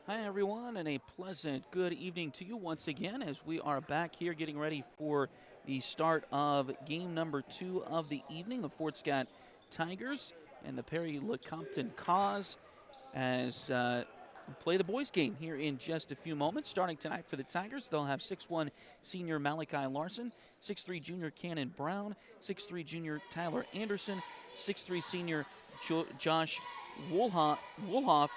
Hi, everyone, and a pleasant good evening to you once again as we are back here getting ready for the start of game number 2 of the evening. The Fort Scott Tigers and the Perry-Lecompton Kaws as we play the boys game here in just a few moments. Starting tonight for the Tigers, they'll have 6'1 senior Malachi Larson, 6'3 junior Cannon Brown, 6'3 junior Tyler Anderson, 6'3 senior Josh Woolhoff,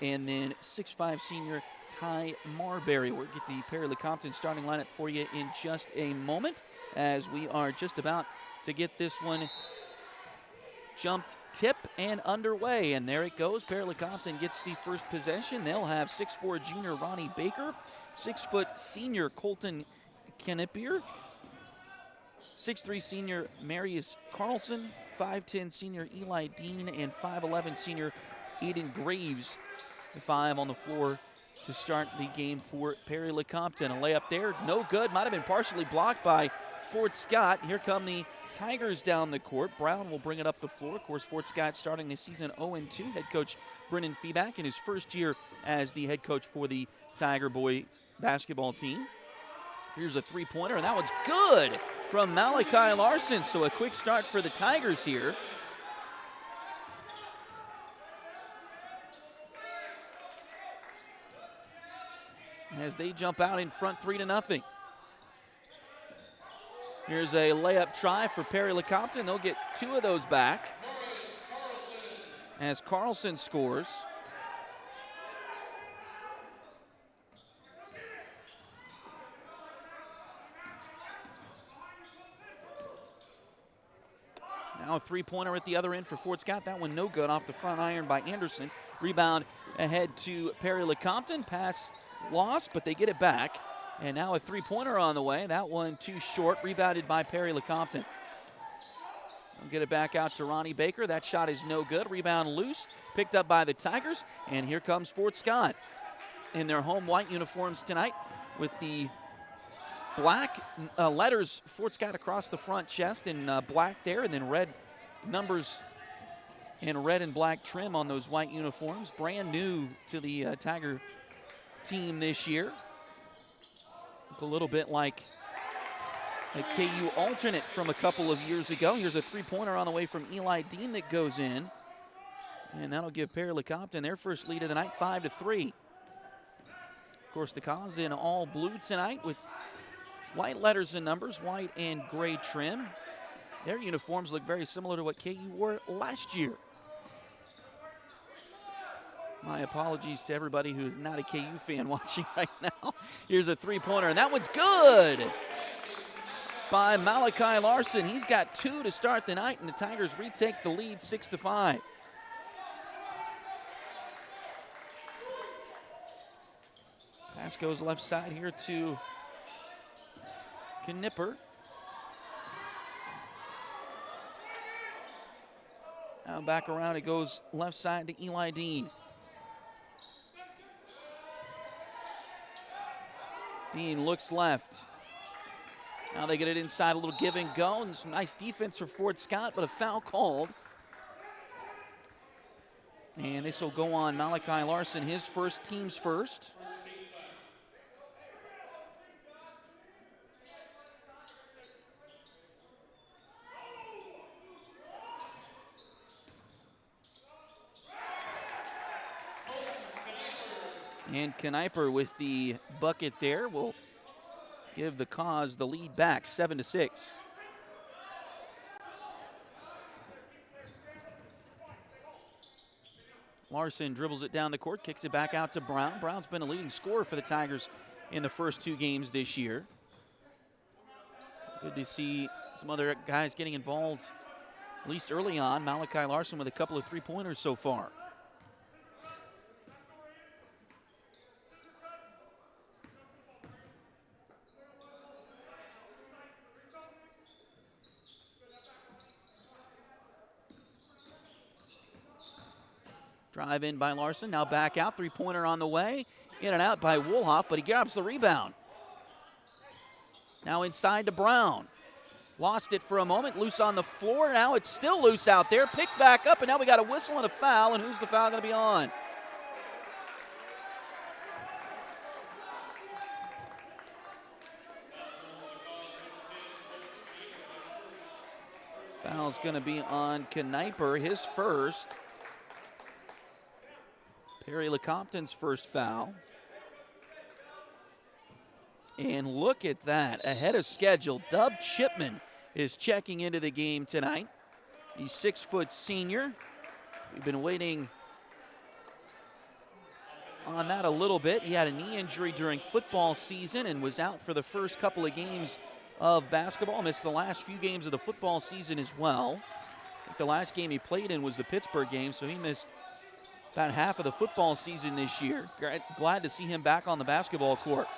and then 6'5 senior Ty Marbury. We'll get the Perry-Lecompton starting lineup for you in just a moment as we are just about to get this one jumped, tip, and underway. And there it goes. Perry-Lecompton gets the first possession. They'll have 6'4 junior Ronnie Baker, 6' senior Colton Knipier, 6'3 senior Marius Carlson, 5'10 senior Eli Dean, and 5'11 senior Aiden Graves. The 5 on the floor to start the game for Perry-Lecompton. A layup there, no good. Might have been partially blocked by Fort Scott. Here come the Tigers down the court. Brown will bring it up the floor. Of course, Fort Scott starting the season 0-2. Head coach Brennan Feeback in his first year as the head coach for the Tiger boys basketball team. Here's a three-pointer, and that one's good from Malachi Larson. So a quick start for the Tigers here. As they jump out in front 3-0. Here's a layup try for Perry-Lecompton. They'll get 2 of those back as Carlson scores. Now a three-pointer at the other end for Fort Scott. That one no good off the front iron by Anderson. Rebound ahead to Perry-Lecompton. Pass lost, but they get it back. And now a three-pointer on the way. That one too short, rebounded by Perry-Lecompton. We'll get it back out to Ronnie Baker. That shot is no good. Rebound loose, picked up by the Tigers. And here comes Fort Scott in their home white uniforms tonight with the black letters Fort Scott across the front chest in black there, and then red numbers and red and black trim on those white uniforms. Brand new to the Tiger team this year. Look a little bit like a KU alternate from a couple of years ago. Here's a three-pointer on the way from Eli Dean that goes in. And that'll give Perry-Lecompton their first lead of the night, 5-3. Of course, the Kaws in all blue tonight with white letters and numbers, white and gray trim. Their uniforms look very similar to what KU wore last year. My apologies to everybody who is not a KU fan watching right now. Here's a three-pointer, and that one's good by Malachi Larson. He's got 2 to start the night, and the Tigers retake the lead 6-5. Pass goes left side here to Knipper. Now back around, it goes left side to Eli Dean. Dean looks left. Now they get it inside, a little give and go, and some nice defense for Fort Scott, but a foul called. And this will go on Malachi Larson, his first, team's first. And Kniper with the bucket there will give the Kaws the lead back, 7-6. Larson dribbles it down the court, kicks it back out to Brown. Brown's been a leading scorer for the Tigers in the first 2 games this year. Good to see some other guys getting involved, at least early on. Malachi Larson with a couple of three-pointers so far. Drive in by Larson, now back out, three-pointer on the way. In and out by Woolhoff, but he grabs the rebound. Now inside to Brown. Lost it for a moment, loose on the floor. Now it's still loose out there. Picked back up, and now we got a whistle and a foul. And who's the foul going to be on? Foul's going to be on Kniper, his first. Perry-Lecompton's first foul. And look at that, ahead of schedule. Dub Chipman is checking into the game tonight. He's 6-foot senior. We've been waiting on that a little bit. He had a knee injury during football season and was out for the first couple of games of basketball. Missed the last few games of the football season as well. I think the last game he played in was the Pittsburgh game, so he missed about half of the football season this year. Glad to see him back on the basketball court.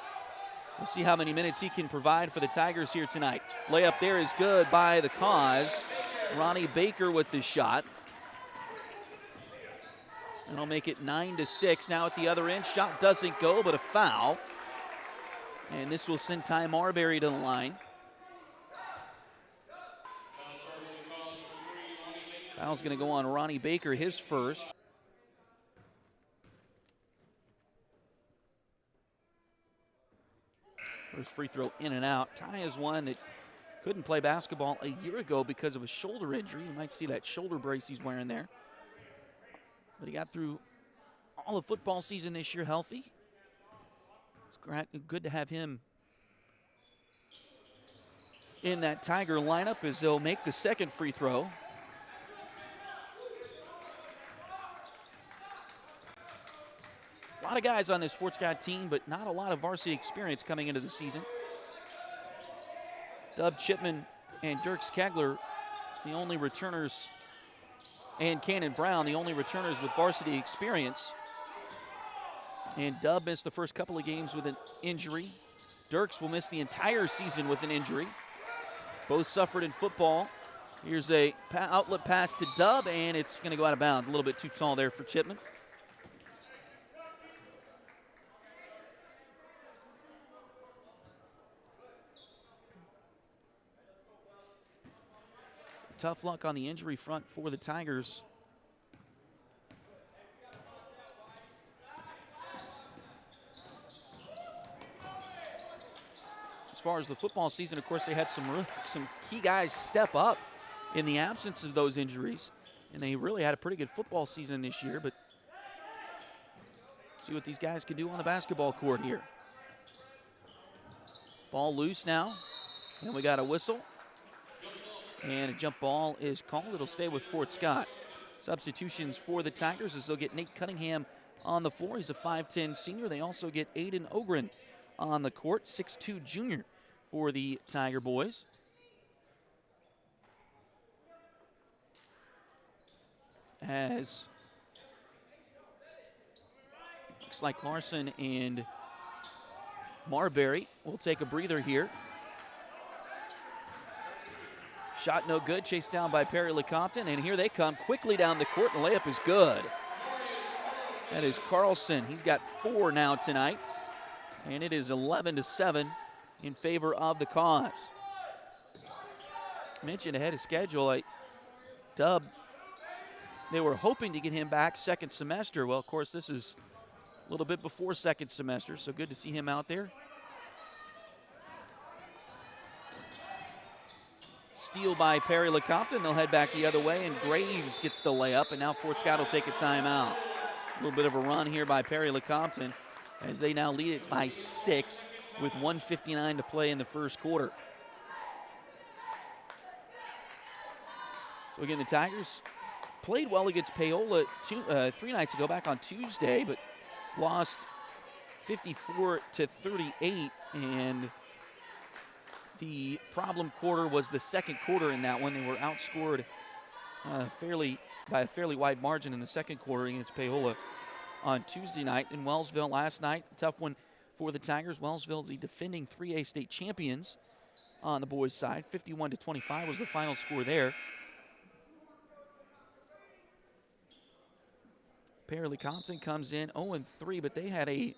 We'll see how many minutes he can provide for the Tigers here tonight. Layup there is good by the Kaws. Ronnie Baker with the shot. And I'll make it 9-6. Now at the other end, shot doesn't go, but a foul. And this will send Ty Marbury to the line. Foul's going to go on Ronnie Baker, his first. First free throw in and out. Ty is one that couldn't play basketball a year ago because of a shoulder injury. You might see that shoulder brace he's wearing there. But he got through all of football season this year healthy. It's good to have him in that Tiger lineup as they'll make the second free throw. A lot of guys on this Fort Scott team, but not a lot of varsity experience coming into the season. Dub Chipman and Dirks Kegler, the only returners, and Cannon Brown, the only returners with varsity experience. And Dub missed the first couple of games with an injury. Dirks will miss the entire season with an injury. Both suffered in football. Here's a outlet pass to Dub, and it's going to go out of bounds. A little bit too tall there for Chipman. Tough luck on the injury front for the Tigers. As far as the football season, of course, they had some key guys step up in the absence of those injuries, and they really had a pretty good football season this year, but see what these guys can do on the basketball court here. Ball loose now, and we got a whistle. And a jump ball is called. It'll stay with Fort Scott. Substitutions for the Tigers as they'll get Nate Cunningham on the floor. He's a 5'10 senior. They also get Aiden Ogren on the court, 6'2 junior for the Tiger boys. As looks like Larson and Marbury will take a breather here. Shot no good, chased down by Perry-Lecompton, and here they come quickly down the court, and the layup is good. That is Carlson. He's got 4 now tonight, and it is 11-7 in favor of the Kaws. Mentioned ahead of schedule, Dub, they were hoping to get him back second semester. Well, of course, this is a little bit before second semester, so good to see him out there. Steal by Perry-Lecompton. They'll head back the other way, and Graves gets the layup, and now Fort Scott will take a timeout. A little bit of a run here by Perry-Lecompton as they now lead it by 6 with 1:59 to play in the first quarter. So again, the Tigers played well against Paola 3 nights ago, back on Tuesday, but lost 54-38, and the problem quarter was the second quarter in that one. They were outscored by a fairly wide margin in the second quarter against Paola on Tuesday night. In Wellsville last night, tough one for the Tigers. Wellsville's the defending 3A state champions on the boys' side. 51-25 was the final score there. Perry-Lecompton comes in 0-3, but they had a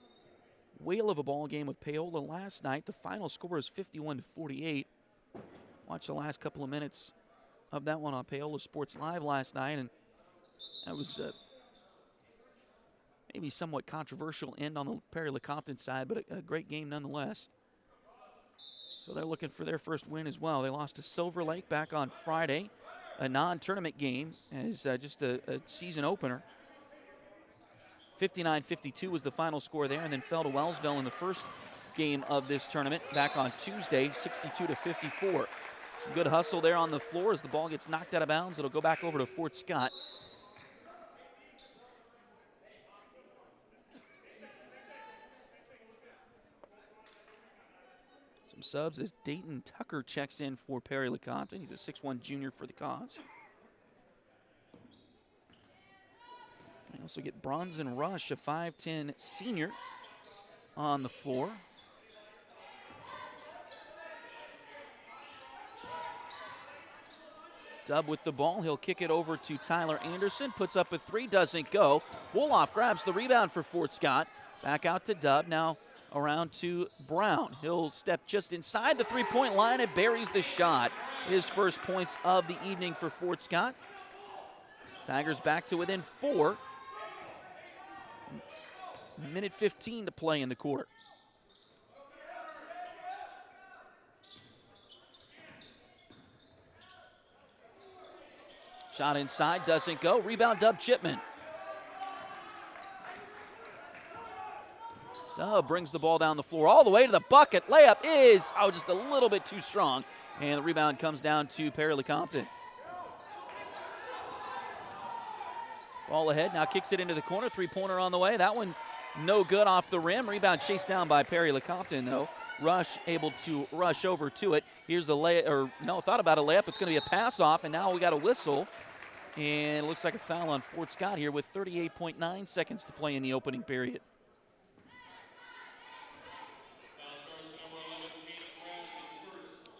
whale of a ball game with Paola last night. The final score is 51-48. Watched the last couple of minutes of that one on Paola Sports Live last night, and that was maybe somewhat controversial end on the Perry-Lecompton side, but a great game nonetheless. So they're looking for their first win as well. They lost to Silver Lake back on Friday, a non-tournament game as just a season opener. 59-52 was the final score there, and then fell to Wellsville in the first game of this tournament back on Tuesday, 62-54. Some good hustle there on the floor as the ball gets knocked out of bounds. It'll go back over to Fort Scott. Some subs as Dayton Tucker checks in for Perry-Lecompton. He's a 6'1 junior for the Kaws. They also get Bronson Rush, a 5'10 senior, on the floor. Dub with the ball. He'll kick it over to Tyler Anderson. Puts up a three, doesn't go. Wolof grabs the rebound for Fort Scott. Back out to Dub. Now around to Brown. He'll step just inside the three-point line and buries the shot. His first points of the evening for Fort Scott. Tigers back to within 4. Minute 15 to play in the quarter. Shot inside, doesn't go. Rebound, Dub Chipman. Dub brings the ball down the floor all the way to the bucket. Layup is, just a little bit too strong. And the rebound comes down to Perry-Lecompton. Ball ahead, now kicks it into the corner. Three-pointer on the way. That one no good off the rim. Rebound chased down by Perry-Lecompton, though. Rush able to rush over to it. Here's a layup, or no, thought about a layup. It's going to be a pass off, and now we got a whistle. And it looks like a foul on Fort Scott here with 38.9 seconds to play in the opening period.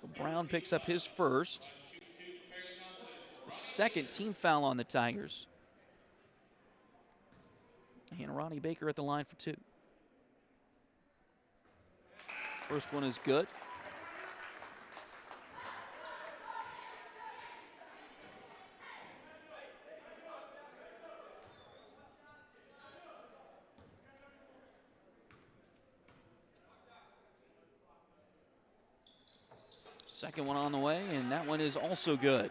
So Brown picks up his first. It's the second team foul on the Tigers. And Ronnie Baker at the line for 2. First one is good. Second one on the way, and that one is also good.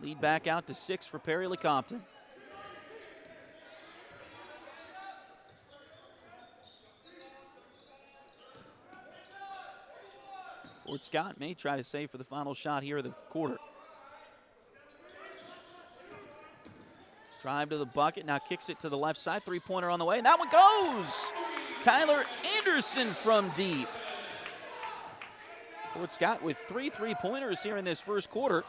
Lead back out to 6 for Perry-Lecompton. Fort Scott may try to save for the final shot here of the quarter. Drive to the bucket, now kicks it to the left side. Three-pointer on the way, and that one goes! Tyler Anderson from deep. Fort Scott with 3 three-pointers here in this first quarter.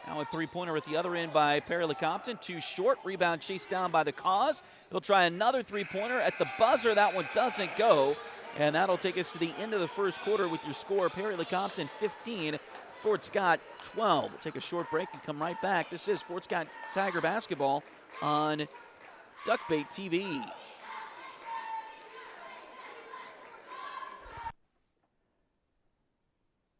Now a three-pointer at the other end by Perry-Lecompton. Too short. Rebound chased down by the Kaws. He'll try another three-pointer at the buzzer. That one doesn't go. And that'll take us to the end of the first quarter with your score. Perry-Lecompton 15, Fort Scott 12. We'll take a short break and come right back. This is Fort Scott Tiger basketball on Duckbait TV.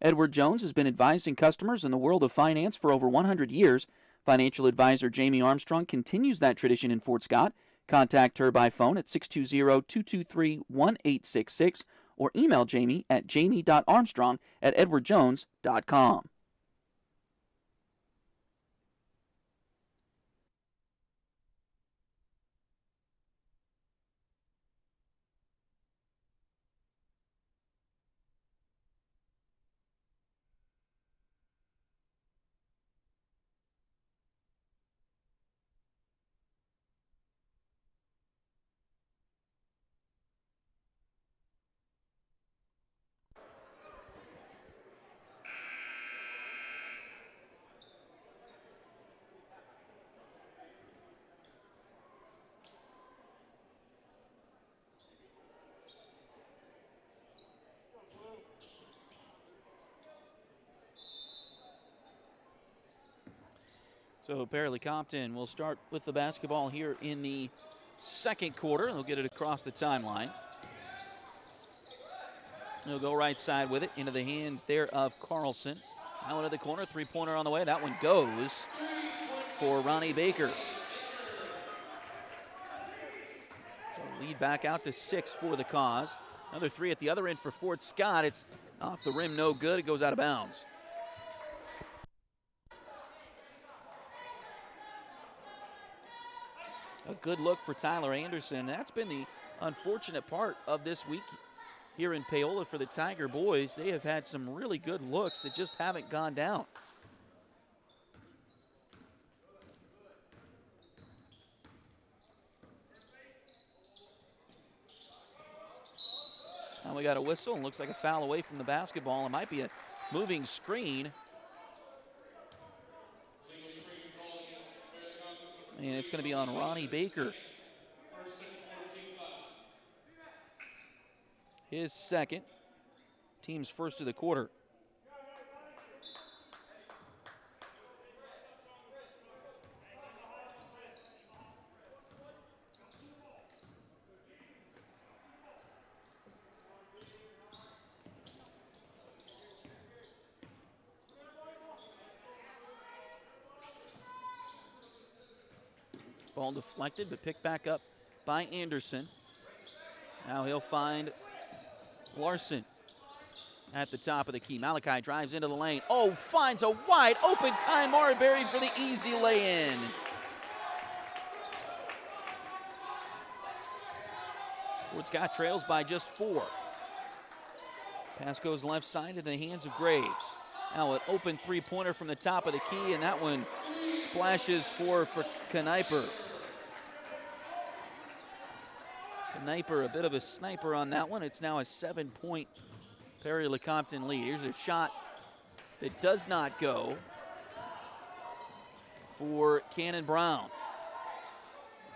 Edward Jones has been advising customers in the world of finance for over 100 years. Financial advisor Jamie Armstrong continues that tradition in Fort Scott. Contact her by phone at 620-223-1866 or email Jamie at jamie.armstrong@edwardjones.com. So Perry-Lecompton will start with the basketball here in the second quarter. They'll get it across the timeline. He'll go right side with it into the hands there of Carlson. Now into the corner, three-pointer on the way. That one goes for Ronnie Baker. So Lead back out to 6 for the Kaws. Another 3 at the other end for Fort Scott. It's off the rim, no good. It goes out of bounds. A good look for Tyler Anderson. That's been the unfortunate part of this week here in Paola for the Tiger boys. They have had some really good looks that just haven't gone down. Now we got a whistle, and looks like a foul away from the basketball. It might be a moving screen. And it's going to be on Ronnie Baker. His second, team's first of the quarter. Ball deflected, but picked back up by Anderson. Now he'll find Larson at the top of the key. Malachi drives into the lane. Oh, finds a wide open Ty Marbury for the easy lay-in. Fort Scott trails by just 4. Pass goes left side into the hands of Graves. Now an open three-pointer from the top of the key, and that one splashes for Kniper. Kniper, a bit of a sniper on that one. It's now a 7-point Perry-Lecompton lead. Here's a shot that does not go for Cannon Brown.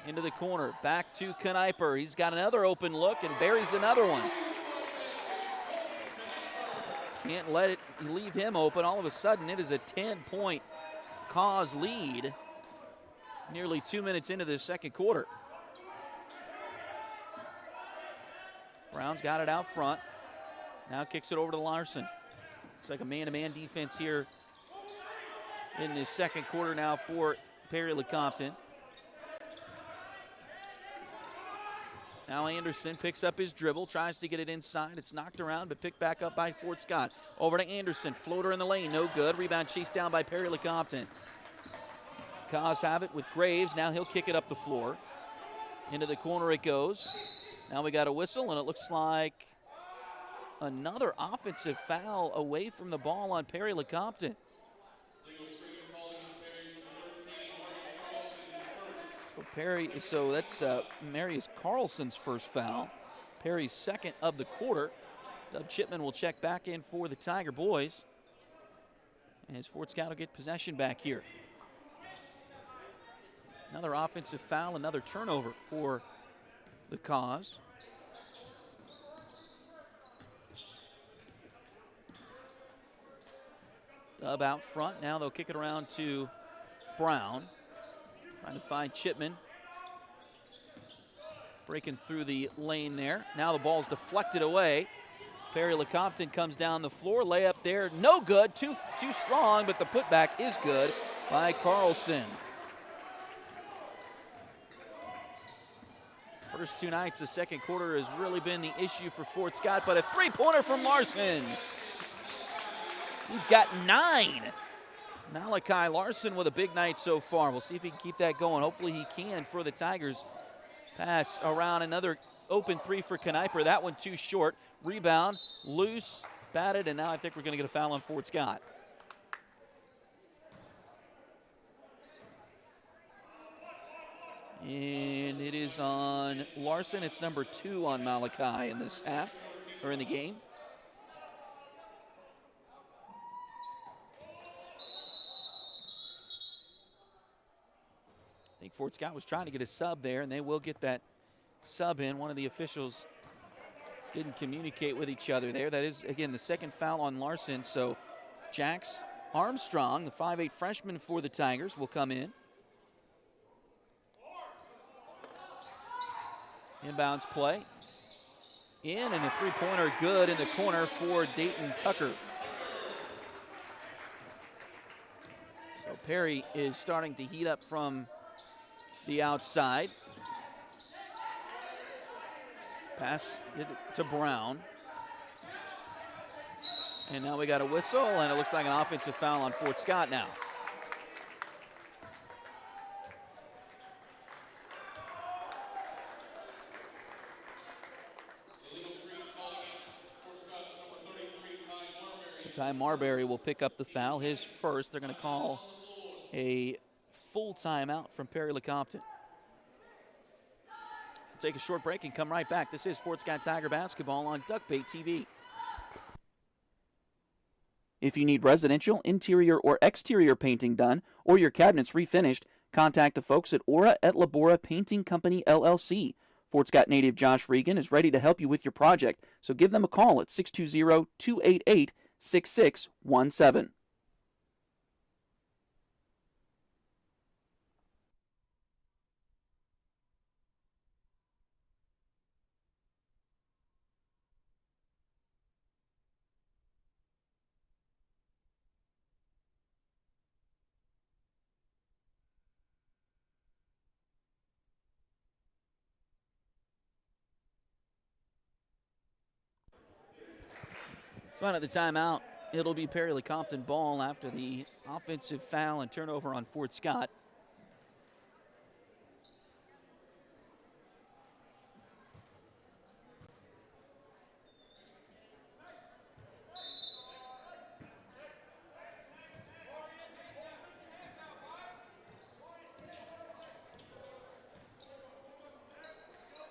Into the corner, back to Kniper. He's got another open look and buries another one. Can't let it leave him open. All of a sudden, it is a 10-point Kaws lead nearly 2 minutes into the second quarter. Brown's got it out front. Now kicks it over to Larson. Looks like a man-to-man defense here in the second quarter now for Perry-Lecompton. Now Anderson picks up his dribble, tries to get it inside. It's knocked around, but picked back up by Fort Scott. Over to Anderson, floater in the lane, no good. Rebound chased down by Perry-Lecompton. Kaws have it with Graves. Now he'll kick it up the floor. Into the corner it goes. Now we got a whistle, and it looks like another offensive foul away from the ball on Perry-Lecompton. So that's Marius Carlson's first foul. Perry's second of the quarter. Dub Chipman will check back in for the Tiger boys. As Fort Scott will get possession back here. Another offensive foul, another turnover for the Kaws. Dub out front. Now they'll kick it around to Brown. Trying to find Chipman. Breaking through the lane there. Now the ball's deflected away. Perry-Lecompton comes down the floor. Layup there, no good. Too strong, but the putback is good by Carlson. First 2 nights, the second quarter has really been the issue for Fort Scott, but a three-pointer from Larson. He's got 9. Malachi Larson with a big night so far. We'll see if he can keep that going. Hopefully he can for the Tigers. Pass around, another open 3 for Kniper. That one too short. Rebound, loose, batted, and now I think we're going to get a foul on Fort Scott. And it is on Larson. It's number 2 on Malachi in this half, or in the game. I think Fort Scott was trying to get a sub there, and they will get that sub in. One of the officials didn't communicate with each other there. That is, again, the second foul on Larson. So Jax Armstrong, the 5'8 freshman for the Tigers, will come in. Inbounds play. In, and a three-pointer good in the corner for Dayton Tucker. So Perry is starting to heat up from the outside. Pass it to Brown. And now we got a whistle, and it looks like an offensive foul on Fort Scott now. Ty Marbury will pick up the foul, his first. They're going to call a full timeout from Perry-Lecompton. We'll take a short break and come right back. This is Fort Scott Tiger basketball on Duckbait TV. If you need residential, interior, or exterior painting done, or your cabinets refinished, contact the folks at Aura et Labora Painting Company, LLC. Fort Scott native Josh Regan is ready to help you with your project, so give them a call at 620-288-6617. So out of the timeout, it'll be Perry-Lecompton ball after the offensive foul and turnover on Fort Scott.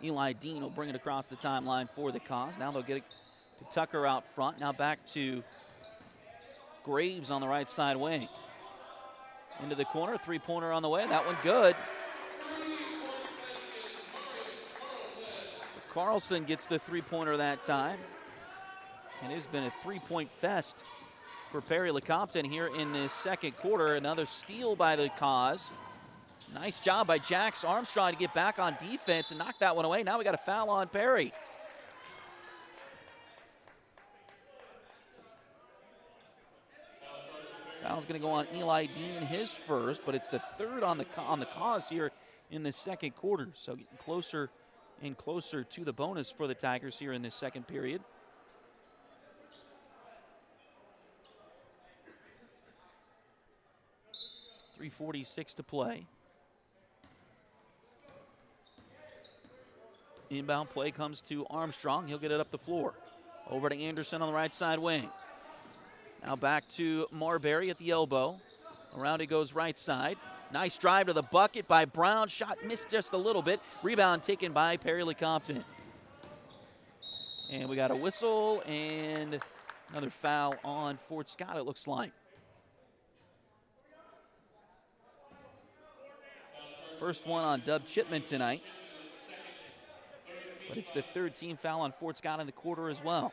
Eli Dean will bring it across the timeline for the Kaws. Now they'll get it to Tucker out front. Now back to Graves on the right side wing. Into the corner, three-pointer on the way. That one good. So Carlson gets the three-pointer that time. And it has been a three-point fest for Perry-Lecompton here in this second quarter. Another steal by the Kaws. Nice job by Jax Armstrong to get back on defense and knock that one away. Now we got a foul on Perry. Foul's going to go on Eli Dean, his first, but it's the third on the Kaws here in the second quarter. So getting closer and closer to the bonus for the Tigers here in this second period. .346 to play. Inbound play comes to Armstrong. He'll get it up the floor. Over to Anderson on the right side wing. Now back to Marbury at the elbow. Around he goes right side. Nice drive to the bucket by Brown. Shot missed just a little bit. Rebound taken by Perry-Lecompton. And we got a whistle and another foul on Fort Scott, it looks like. First one on Dub Chipman tonight. But it's the third team foul on Fort Scott in the quarter as well.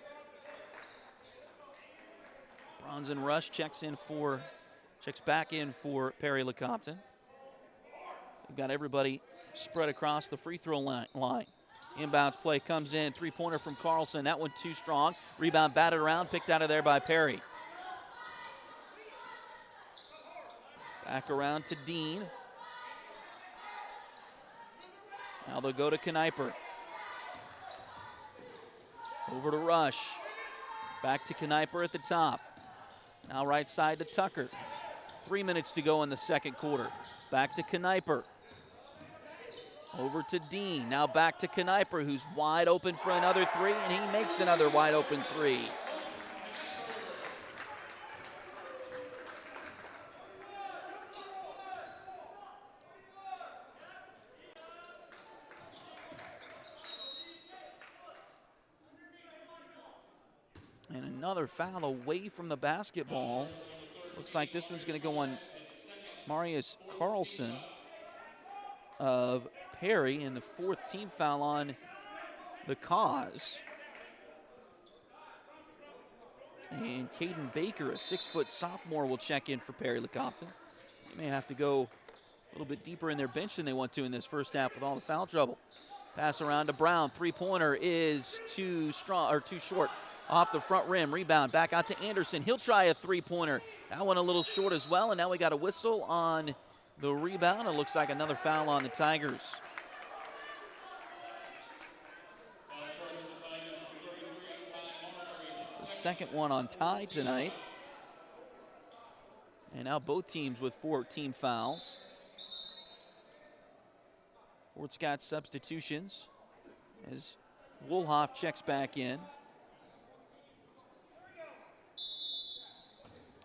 Bronson Rush checks back in for Perry-Lecompton. We've got everybody spread across the free throw line. Inbounds play comes in, three-pointer from Carlson. That one too strong. Rebound batted around, picked out of there by Perry. Back around to Dean. Now they'll go to Kniper. Over to Rush. Back to Kniper at the top. Now right side to Tucker. 3 minutes to go in the second quarter. Back to Kniper. Over to Dean. Now back to Kniper, who's wide open for another three, and he makes another wide open three. And another foul away from the basketball. Looks like this one's going to go on Marius Carlson of Perry, and the fourth team foul on the Kaws. And Caden Baker, a 6-foot sophomore, will check in for Perry-Lecompton. They may have to go a little bit deeper in their bench than they want to in this first half with all the foul trouble. Pass around to Brown. Three-pointer is too short. Off the front rim, rebound, back out to Anderson. He'll try a three-pointer. That one a little short as well, and now we got a whistle on the rebound. It looks like another foul on the Tigers. second one on tie tonight. And now both teams with 4 team fouls. Fort Scott substitutions as Woolhoff checks back in.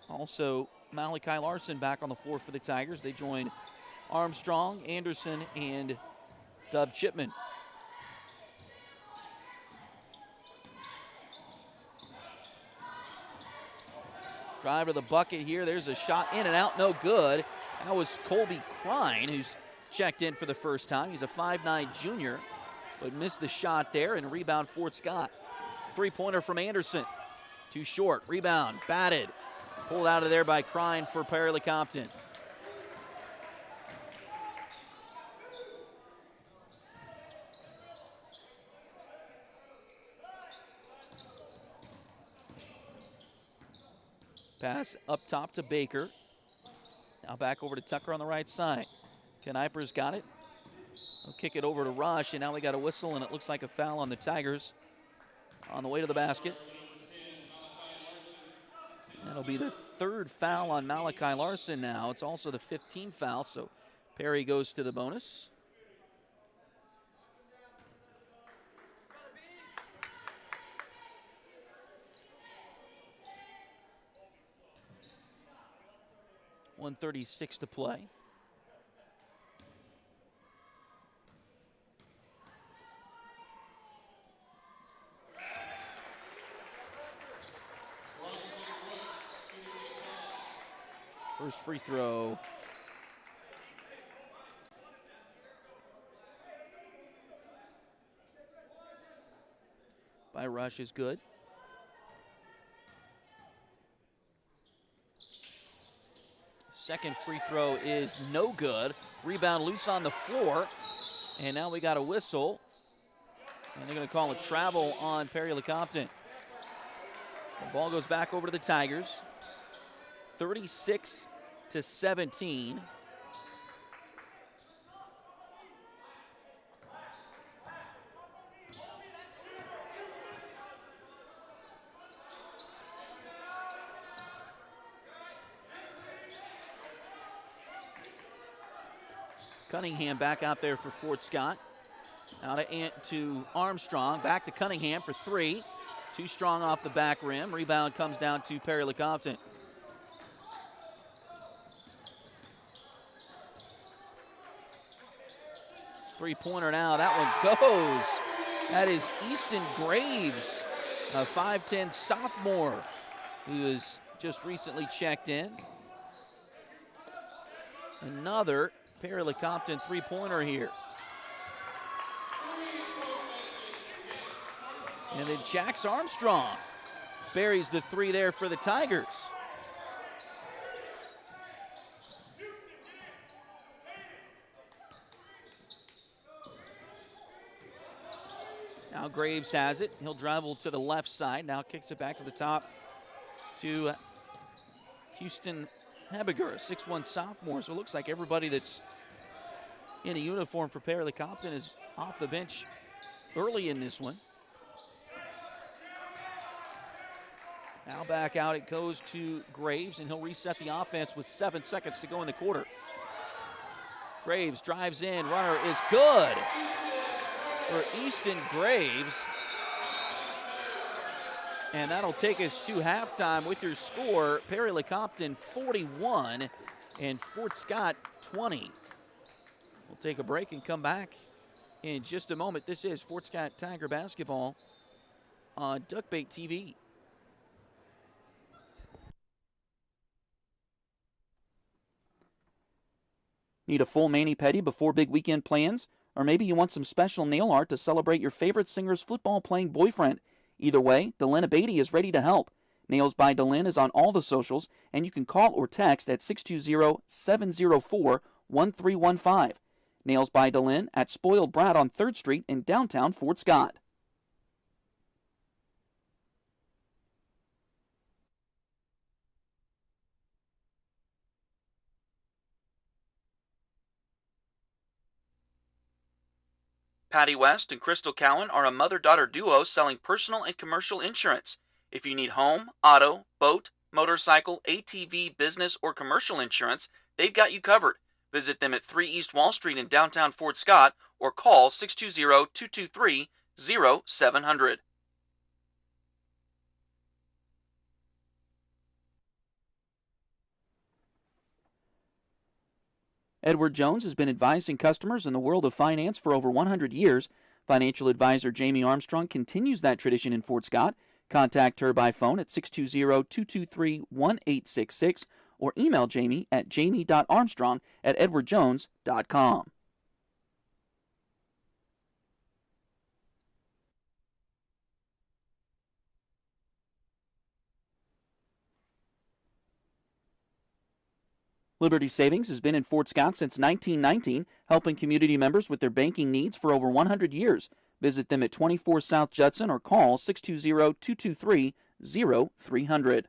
Also, Malachi Larson back on the floor for the Tigers. They join Armstrong, Anderson, and Dub Chipman. Drive to the bucket here. There's a shot in and out, no good. That was Colby Crine, who's checked in for the first time. He's a 5'9 junior, but missed the shot there, and rebound Fort Scott. Three-pointer from Anderson. Too short. Rebound, batted. Pulled out of there by Crine for Perry-Lecompton. Pass up top to Baker. Now back over to Tucker on the right side. Kniper's got it. He'll kick it over to Rush, and now we got a whistle, and it looks like a foul on the Tigers on the way to the basket. That'll be the third foul on Malachi Larson now. It's also the 15th foul, so Perry goes to the bonus. .136 to play. First free throw. By Rush is good. Second free throw is no good. Rebound loose on the floor. And now we got a whistle. And they're going to call a travel on Perry-Lecompton. The ball goes back over to the Tigers. 36-17. Cunningham back out there for Fort Scott. Now to Armstrong, back to Cunningham for three. Too strong off the back rim. Rebound comes down to Perry-Lecompton. Three-pointer now, that one goes. That is Easton Graves, a 5'10 sophomore who has just recently checked in. Another Perry-Lecompton three-pointer here. And then Jax Armstrong buries the three there for the Tigers. Now Graves has it. He'll dribble to the left side. Now kicks it back to the top to Houston Hebiger, a 6'1 sophomore. So it looks like everybody that's in a uniform for Perry-Lecompton is off the bench early in this one. Now back out it goes to Graves, and he'll reset the offense with 7 seconds to go in the quarter. Graves drives in. Runner is good for Easton Graves. And that'll take us to halftime with your score, Perry-Lecompton 41 and Fort Scott 20. We'll take a break and come back in just a moment. This is Fort Scott Tiger basketball on Duckbait TV. Need a full mani-pedi before big weekend plans? Or maybe you want some special nail art to celebrate your favorite singer's football-playing boyfriend. Either way, Delin Abadi is ready to help. Nails by Delin is on all the socials, and you can call or text at 620-704-1315. Nails by Delin at Spoiled Brat on 3rd Street in downtown Fort Scott. Patty West and Crystal Cowan are a mother-daughter duo selling personal and commercial insurance. If you need home, auto, boat, motorcycle, ATV, business, or commercial insurance, they've got you covered. Visit them at 3 East Wall Street in downtown Fort Scott or call 620-223-0700. Edward Jones has been advising customers in the world of finance for over 100 years. Financial advisor Jamie Armstrong continues that tradition in Fort Scott. Contact her by phone at 620-223-1866 or email Jamie at jamie.armstrong@edwardjones.com. Liberty Savings has been in Fort Scott since 1919, helping community members with their banking needs for over 100 years. Visit them at 24 South Judson or call 620-223-0300.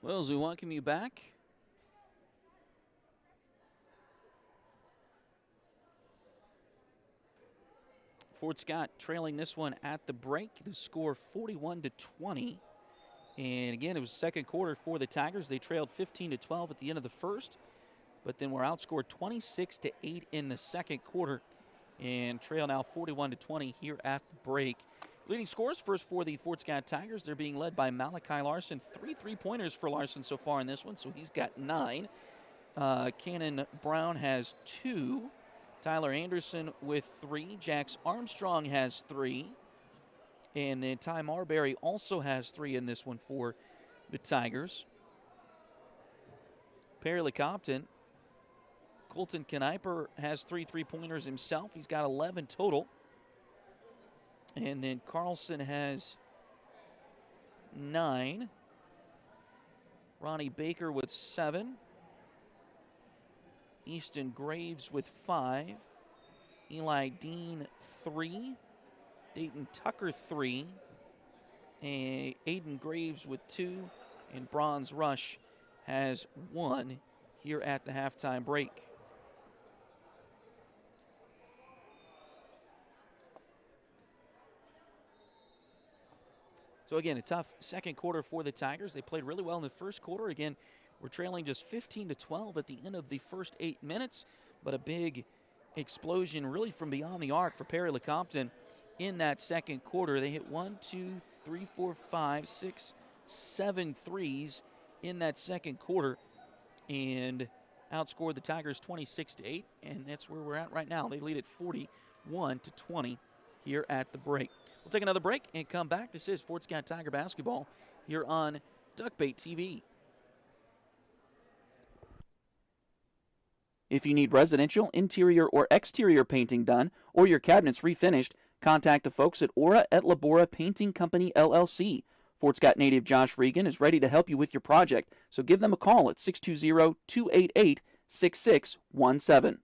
Well, as we welcome you back, Fort Scott trailing this one at the break. The score 41-20. And again, it was second quarter for the Tigers. They trailed 15-12 at the end of the first, but then were outscored 26-8 in the second quarter and trail now 41-20 here at the break. Leading scores first for the Fort Scott Tigers. They're being led by Malachi Larson. 3 3-pointers for Larson so far in this one, so he's got 9. Cannon Brown has 2. Tyler Anderson with 3. Jax Armstrong has 3. And then Ty Marbury also has 3 in this one for the Tigers. Perry-Lecompton, Colton Kniper has 3 3-pointers himself. He's got 11 total. And then Carlson has 9. Ronnie Baker with 7. Easton Graves with 5. Eli Dean 3. Dayton Tucker 3. And Aiden Graves with 2. And Bronze Rush has 1 here at the halftime break. So again, a tough second quarter for the Tigers. They played really well in the first quarter. Again, we're trailing just 15-12 at the end of the first 8 minutes, but a big explosion really from beyond the arc for Perry-Lecompton in that second quarter. They hit 1, 2, 3, 4, 5, 6, 7 threes in that second quarter and outscored the Tigers 26-8, and that's where we're at right now. They lead at 41-20 here at the break. We'll take another break and come back. This is Fort Scott Tiger basketball here on Duckbait TV. If you need residential, interior, or exterior painting done or your cabinets refinished, contact the folks at Aura et Labora Painting Company, LLC. Fort Scott native Josh Regan is ready to help you with your project, so give them a call at 620-288-6617.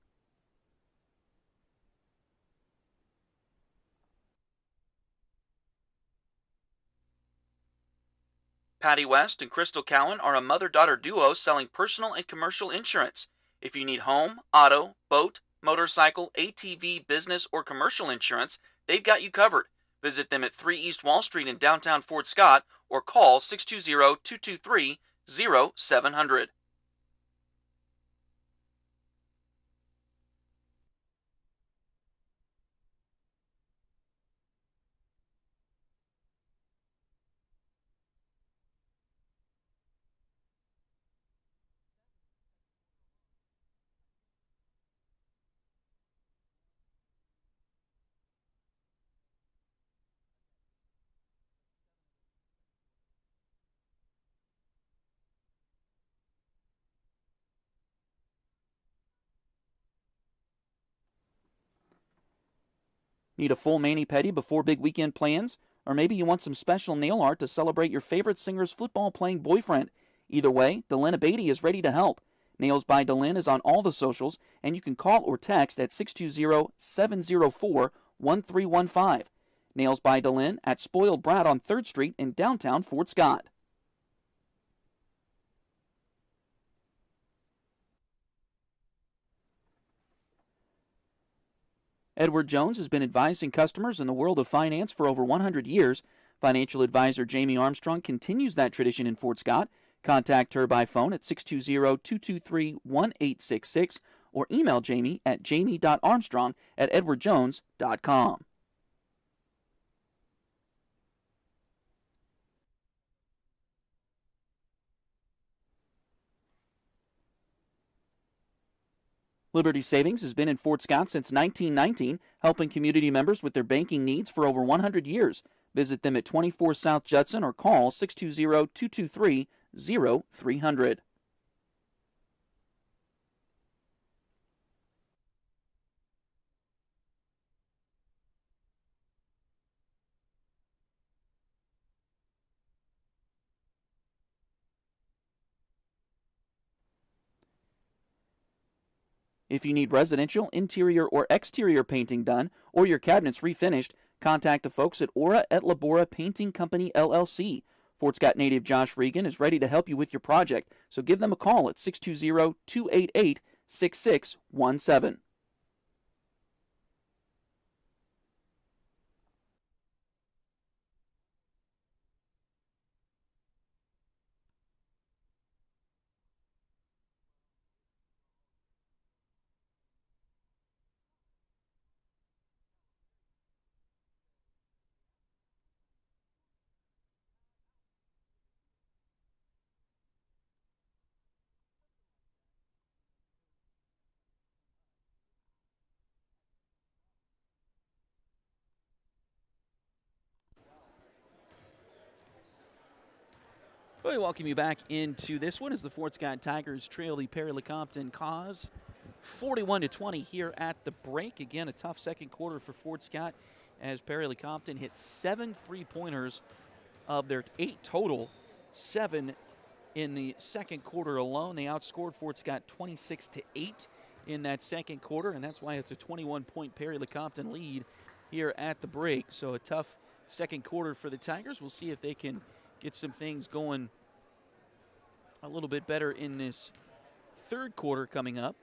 Patty West and Crystal Cowan are a mother-daughter duo selling personal and commercial insurance. If you need home, auto, boat, motorcycle, ATV, business, or commercial insurance, they've got you covered. Visit them at 3 East Wall Street in downtown Fort Scott or call 620-223-0700. Need a full mani-pedi before big weekend plans? Or maybe you want some special nail art to celebrate your favorite singer's football-playing boyfriend? Either way, Delina Beatty is ready to help. Nails by Delin is on all the socials, and you can call or text at 620-704-1315. Nails by Delin at Spoiled Brat on 3rd Street in downtown Fort Scott. Edward Jones has been advising customers in the world of finance for over 100 years. Financial advisor Jamie Armstrong continues that tradition in Fort Scott. Contact her by phone at 620-223-1866 or email Jamie at jamie.armstrong@edwardjones.com. Liberty Savings has been in Fort Scott since 1919, helping community members with their banking needs for over 100 years. Visit them at 24 South Judson or call 620-223-0300. If you need residential, interior, or exterior painting done or your cabinets refinished, contact the folks at Aura et Labora Painting Company, LLC. Fort Scott native Josh Regan is ready to help you with your project, so give them a call at 620-288-6617. We welcome you back into this one as the Fort Scott Tigers trail the Perry-Lecompton Kaws 41-20 here at the break. Again, a tough second quarter for Fort Scott as Perry-Lecompton hit 7 3-pointers of their 8 total, 7 in the second quarter alone. They outscored Fort Scott 26-8 in that second quarter, and that's why it's a 21-point Perry-Lecompton lead here at the break. So a tough second quarter for the Tigers. We'll see if they can get some things going a little bit better in this third quarter coming up.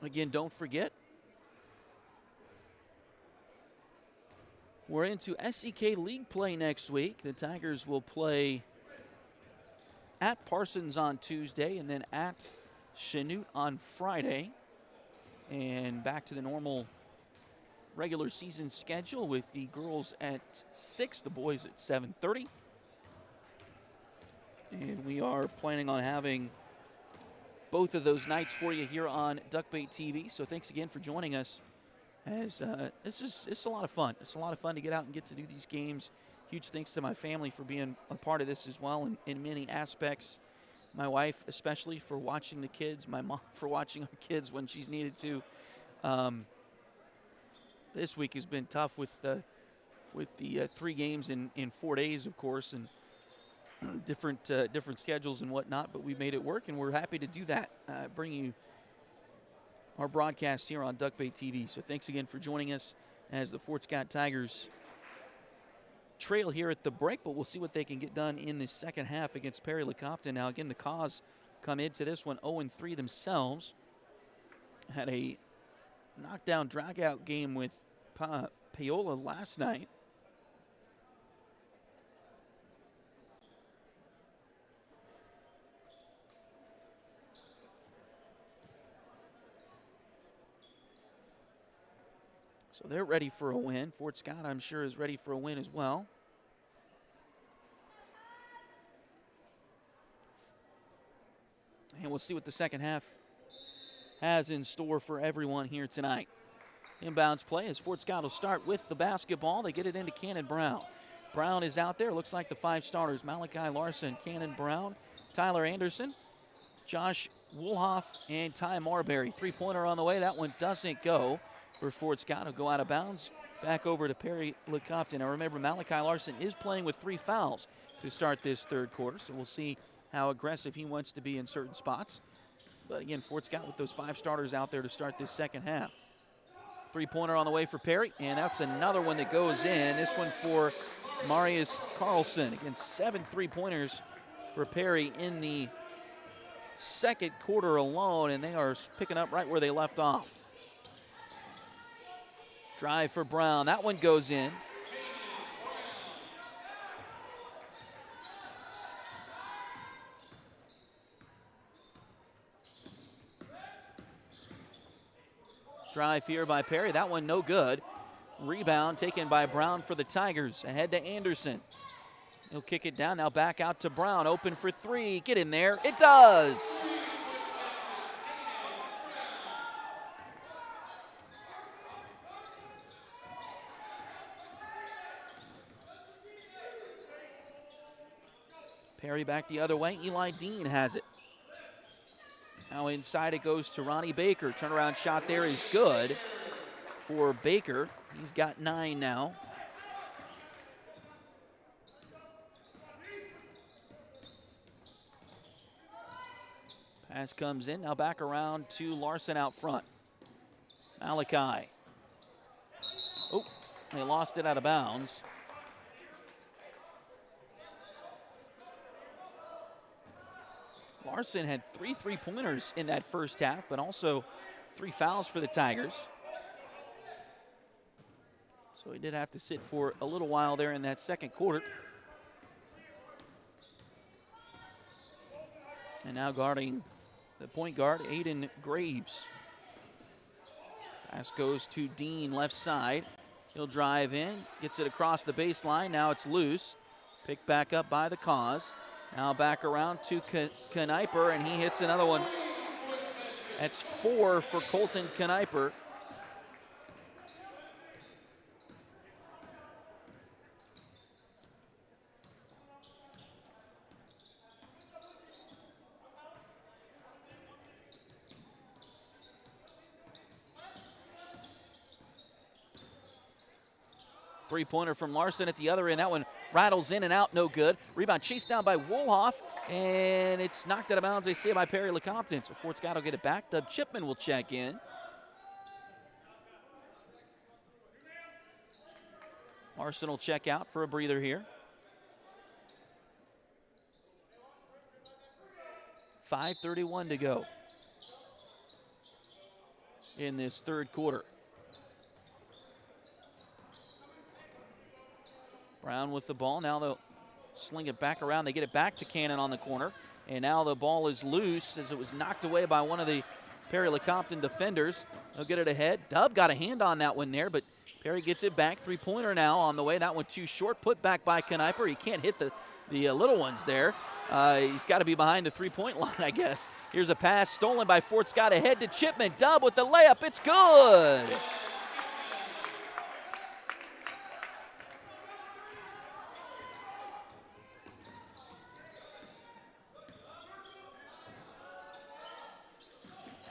Again, don't forget, we're into SEK League play next week. The Tigers will play at Parsons on Tuesday and then at Chanute on Friday. And back to the normal regular season schedule with the girls at 6, the boys at 7:30. And we are planning on having both of those nights for you here on Duckbait TV. So thanks again for joining us. As it's a lot of fun. It's a lot of fun to get out and get to do these games. Huge thanks to my family for being a part of this as well in many aspects. My wife especially for watching the kids. My mom for watching our kids when she's needed to. This week has been tough with the 3 games in 4 days, of course, and different schedules and whatnot. But we made it work, and we're happy to do that, bringing you our broadcast here on Duckbait TV. So thanks again for joining us as the Fort Scott Tigers trail here at the break. But we'll see what they can get done in the second half against Perry-Lecompton. Now again, the Kaws come into this one 0-3 themselves. Had a knockdown drag-out game with Paola last night. So they're ready for a win. Fort Scott, I'm sure, is ready for a win as well. And we'll see what the second half has in store for everyone here tonight. Inbounds play as Fort Scott will start with the basketball. They get it into Cannon Brown. Brown is out there. Looks like the 5 starters. Malachi Larson, Cannon Brown, Tyler Anderson, Josh Woolhoff, and Ty Marbury. 3-pointer on the way. That one doesn't go for Fort Scott. It'll go out of bounds. Back over to Perry-Lecompton. Now remember, Malachi Larson is playing with 3 fouls to start this third quarter. So we'll see how aggressive he wants to be in certain spots. But again, Fort Scott with those 5 starters out there to start this second half. 3-pointer on the way for Perry, and that's another one that goes in. This one for Marius Carlson. Again, 7 3-pointers for Perry in the second quarter alone, and they are picking up right where they left off. Drive for Brown. That one goes in. Drive here by Perry. That one no good. Rebound taken by Brown for the Tigers. Ahead to Anderson. He'll kick it down. Now back out to Brown. Open for three. Get in there. It does. Perry back the other way. Eli Dean has it. Now inside it goes to Ronnie Baker. Turnaround shot there is good for Baker. He's got 9 now. Pass comes in. Now back around to Larson out front. Malachi. Oh, they lost it out of bounds. Larson had 3 3-pointers in that first half, but also 3 fouls for the Tigers. So he did have to sit for a little while there in that second quarter. And now guarding the point guard, Aiden Graves. Pass goes to Dean, left side. He'll drive in, gets it across the baseline. Now it's loose. Picked back up by the Kaws. Now back around to Kniper, and he hits another one. That's 4 for Colton Kniper. Three-pointer from Larson at the other end. That one rattles in and out, no good. Rebound chased down by Wolhoff, and it's knocked out of bounds, they say, by Perry-Lecompton. So Fort Scott will get it back. Doug Chipman will check in. Larson will check out for a breather here. 5:31 to go in this third quarter. Brown with the ball. Now they'll sling it back around. They get it back to Cannon on the corner. And now the ball is loose as it was knocked away by one of the Perry-Lecompton defenders. They'll get it ahead. Dub got a hand on that one there, but Perry gets it back. Three-pointer now on the way. That one too short. Put back by Kniper. He can't hit the little ones there. He's got to be behind the three-point line, I guess. Here's a pass stolen by Fort Scott ahead to Chipman. Dub with the layup. It's good.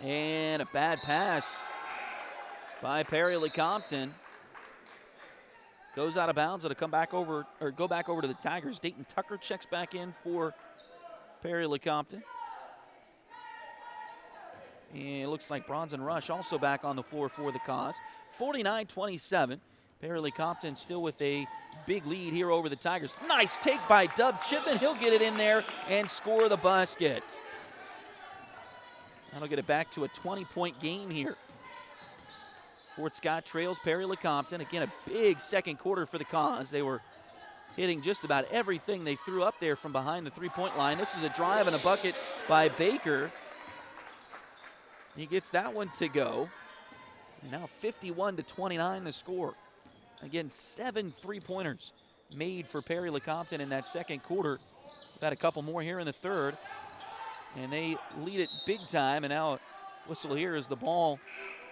And a bad pass by Perry-Lecompton. Goes out of bounds. It'll come back over, or go back over to the Tigers. Dayton Tucker checks back in for Perry-Lecompton. And it looks like Bronson Rush also back on the floor for the Kaws. 49-27. Perry-Lecompton still with a big lead here over the Tigers. Nice take by Dub Chipman. He'll get it in there and score the basket. That'll get it back to a 20-point game here. Fort Scott trails Perry-Lecompton. Again, a big second quarter for the Kaws. They were hitting just about everything they threw up there from behind the three-point line. This is a drive and a bucket by Baker. He gets that one to go. And now 51-29 the score. Again, 7 three-pointers made for Perry-Lecompton in that second quarter. We've got a couple more here in the third. And they lead it big time, and now a whistle here as the ball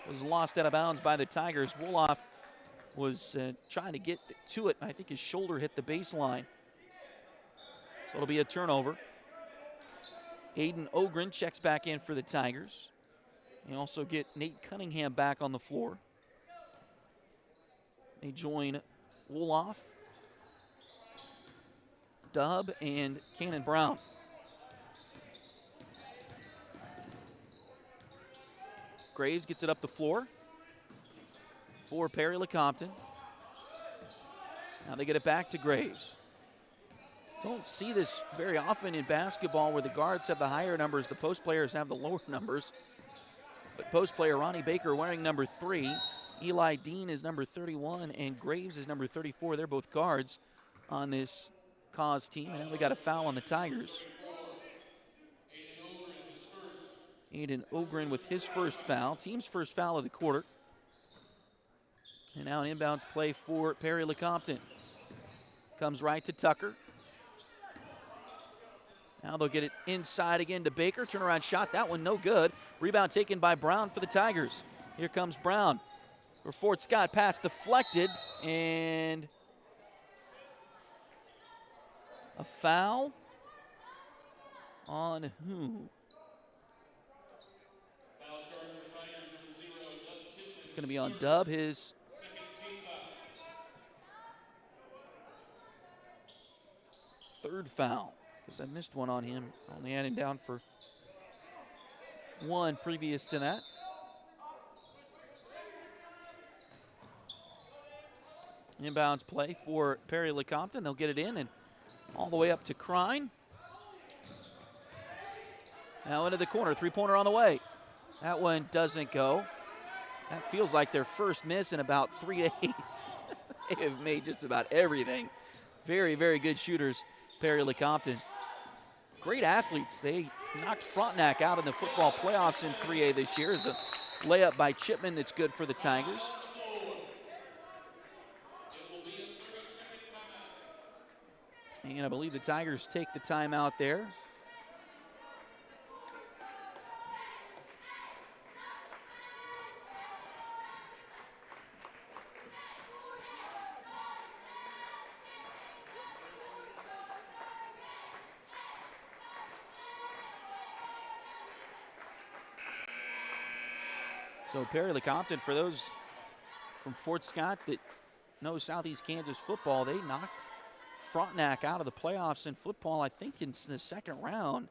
was lost out of bounds by the Tigers. Wolhoff was trying to get to it. I think his shoulder hit the baseline. So it'll be a turnover. Aiden Ogren checks back in for the Tigers. You also get Nate Cunningham back on the floor. They join Wolhoff, Dub, and Cannon Brown. Graves gets it up the floor for Perry-Lecompton. Now they get it back to Graves. Don't see this very often in basketball where the guards have the higher numbers, the post players have the lower numbers. But post player Ronnie Baker wearing number 3. Eli Dean is number 31, and Graves is number 34. They're both guards on this Kaws team. And now we got a foul on the Tigers. Aiden Ogren with his first foul, team's first foul of the quarter. And now an inbounds play for Perry-Lecompton. Comes right to Tucker. Now they'll get it inside again to Baker. Turnaround shot, that one no good. Rebound taken by Brown for the Tigers. Here comes Brown. For Fort Scott, pass deflected, and a foul on who? It's going to be on Dub, his third foul. Because I missed one on him. Only had him down for one previous to that. Inbounds play for Perry-Lecompton. They'll get it in and all the way up to Crine. Now into the corner, three-pointer on the way. That one doesn't go. That feels like their first miss in about 3 days. They have made just about everything. Very, very good shooters, Perry-Lecompton. Great athletes. They knocked Frontenac out in the football playoffs in 3A this year. It's a layup by Chipman that's good for the Tigers. And I believe the Tigers take the timeout there. So Perry-Lecompton, for those from Fort Scott that know Southeast Kansas football, they knocked Frontenac out of the playoffs in football, I think in the second round.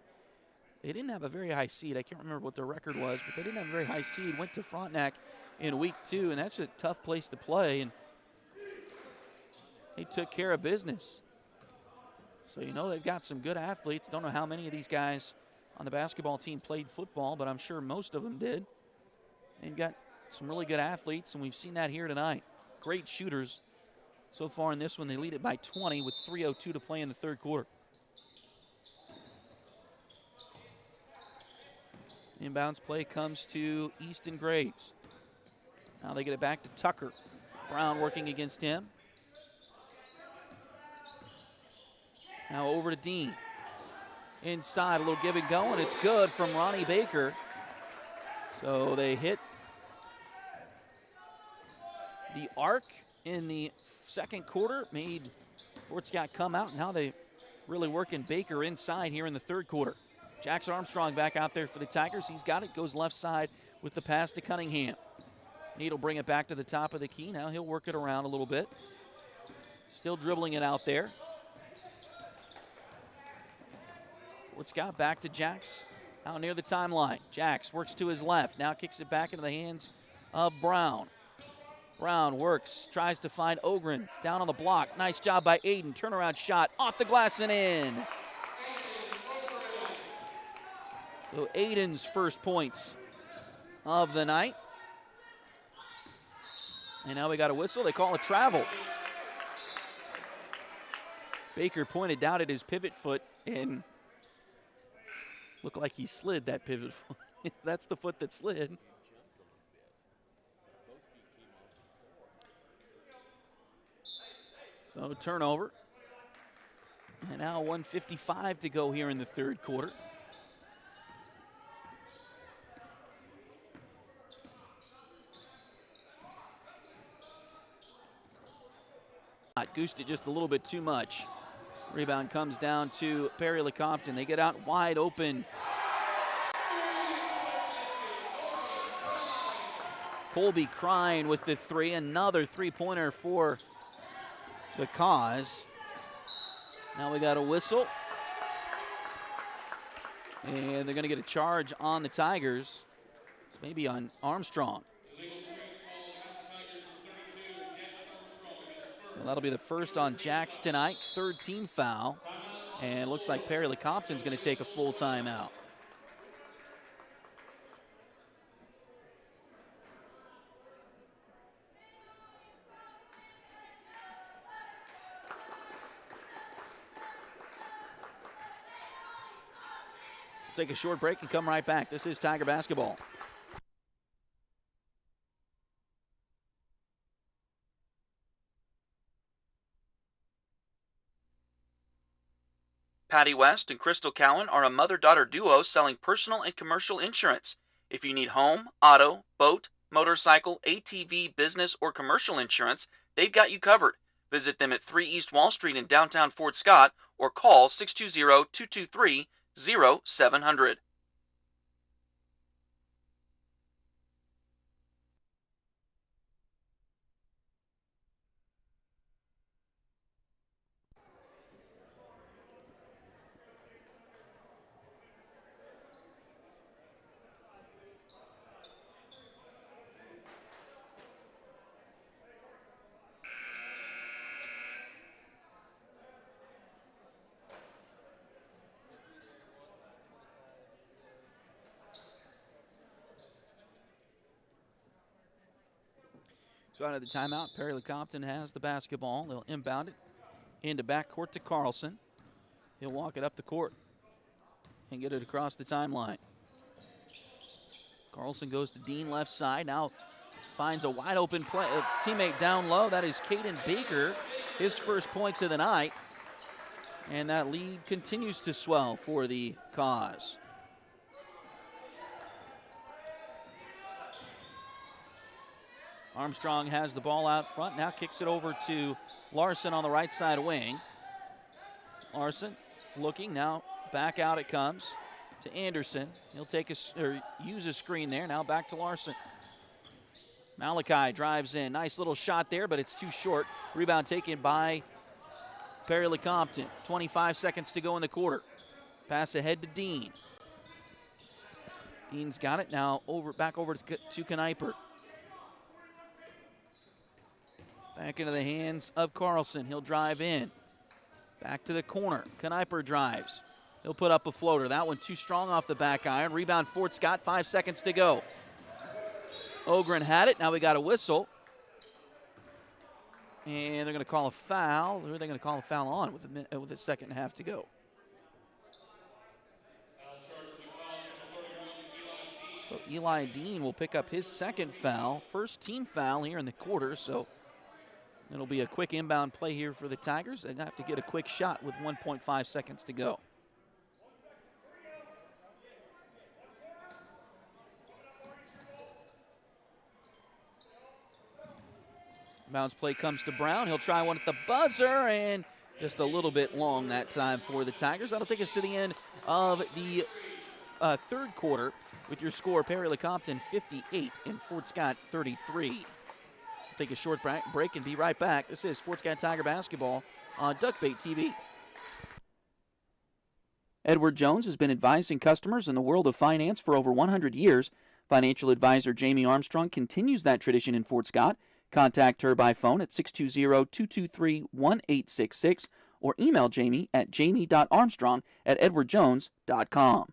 They didn't have a very high seed. I can't remember what their record was, but they didn't have a very high seed. Went to Frontenac in week 2, and that's a tough place to play, and they took care of business. So you know they've got some good athletes. Don't know how many of these guys on the basketball team played football, but I'm sure most of them did. They've got some really good athletes, and we've seen that here tonight. Great shooters. So far in this one, they lead it by 20 with 3:02 to play in the third quarter. Inbounds play comes to Easton Graves. Now they get it back to Tucker. Brown working against him. Now over to Dean. Inside, a little give and go, and it's good from Ronnie Baker. So they hit the arc in the second quarter, made Fort Scott come out. Now they really working Baker inside here in the third quarter. Jax Armstrong back out there for the Tigers. He's got it, goes left side with the pass to Cunningham. Need will bring it back to the top of the key. Now he'll work it around a little bit. Still dribbling it out there. Fort Scott back to Jax out near the timeline. Jax works to his left. Now kicks it back into the hands of Brown. Brown works, tries to find Ogren down on the block. Nice job by Aiden. Turnaround shot off the glass and in. So Aiden's first points of the night. And now we got a whistle. They call a travel. Baker pointed down at his pivot foot and looked like he slid that pivot foot. That's the foot that slid. So turnover. And now 1:55 to go here in the third quarter. Goosed it just a little bit too much. Rebound comes down to Perry-Lecompton. They get out wide open. Colby Crine with the three. Another three-pointer for the Kaws. Now we got a whistle. And they're going to get a charge on the Tigers. It's maybe on Armstrong. So that'll be the first on Jax tonight. Third team foul. And it looks like Perry-Lecompton's going to take a full timeout. Take a short break and come right back. This is Tiger basketball. Patty West and Crystal Cowan are a mother-daughter duo selling personal and commercial insurance. If you need home, auto, boat, motorcycle, ATV, business, or commercial insurance, they've got you covered. Visit them at 3 East Wall Street in downtown Fort Scott or call 620-223-0700. So out of the timeout, Perry-Lecompton has the basketball. They'll inbound it into backcourt to Carlson. He'll walk it up the court and get it across the timeline. Carlson goes to Dean left side. Now finds a wide open play, teammate down low. That is Caden Baker, his first points of the night. And that lead continues to swell for the Kaws. Armstrong has the ball out front, now kicks it over to Larson on the right side wing. Larson looking, now back out it comes to Anderson. He'll take use a screen there, now back to Larson. Malachi drives in, nice little shot there, but it's too short. Rebound taken by Perry-Lecompton. 25 seconds to go in the quarter. Pass ahead to Dean. Dean's got it, now back over to Kniper. Back into the hands of Carlson. He'll drive in. Back to the corner. Kniper drives. He'll put up a floater. That one too strong off the back iron. Rebound Fort Scott, 5 seconds to go. Ogren had it. Now we got a whistle. And they're going to call a foul. Who are they going to call a foul on with a second and a half to go? So Eli Dean will pick up his second foul. First team foul here in the quarter, so it'll be a quick inbound play here for the Tigers. They have to get a quick shot with 1.5 seconds to go. Bounce play comes to Brown. He'll try one at the buzzer, and just a little bit long that time for the Tigers. That'll take us to the end of the third quarter with your score, Perry-Lecompton 58 and Fort Scott 33. Take a short break and be right back. This is Fort Scott Tiger basketball on Duckbait TV. Edward Jones has been advising customers in the world of finance for over 100 years. Financial advisor Jamie Armstrong continues that tradition in Fort Scott. Contact her by phone at 620-223-1866 or email Jamie at jamie.armstrong@edwardjones.com.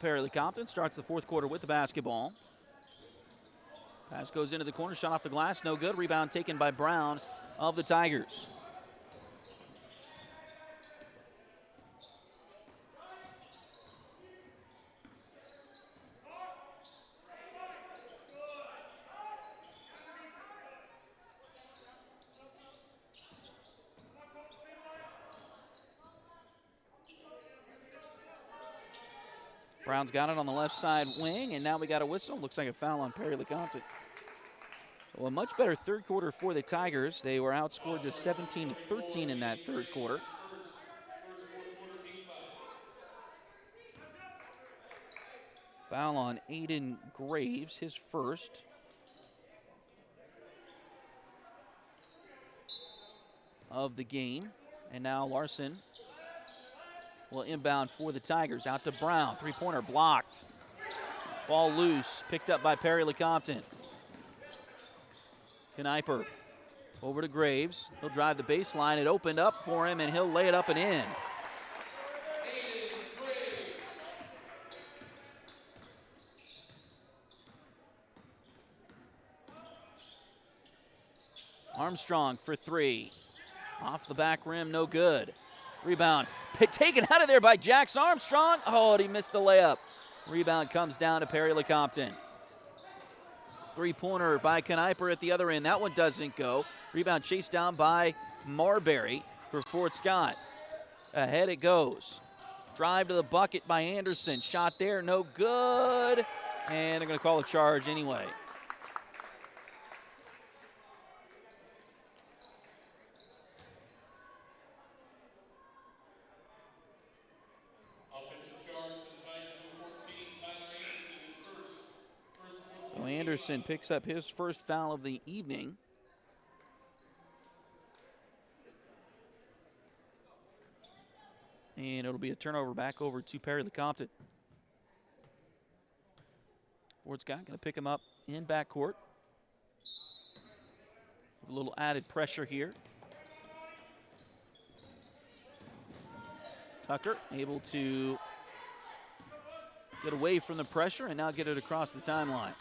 Perry-Lecompton starts the fourth quarter with the basketball. Pass goes into the corner, shot off the glass, no good. Rebound taken by Brown of the Tigers. Brown's got it on the left side wing, and now we got a whistle. Looks like a foul on Perry-Lecompton. So a much better third quarter for the Tigers. They were outscored just 17-13 in that third quarter. Foul on Aiden Graves, his first. Of the game. And now Larson will inbound for the Tigers. Out to Brown. Three-pointer blocked. Ball loose. Picked up by Perry-Lecompton. Kniper over to Graves. He'll drive the baseline. It opened up for him, and he'll lay it up and in. Armstrong for three. Off the back rim, no good. Rebound taken out of there by Jax Armstrong. Oh, and he missed the layup. Rebound comes down to Perry-Lecompton. Three-pointer by Kniper at the other end. That one doesn't go. Rebound chased down by Marbury for Fort Scott. Ahead it goes. Drive to the bucket by Anderson. Shot there, no good. And they're going to call a charge anyway. So Anderson picks up his first foul of the evening. And it'll be a turnover back over to Perry-Lecompton. Fort Scott going to pick him up in backcourt. A little added pressure here. Tucker able to get away from the pressure and now get it across the timeline.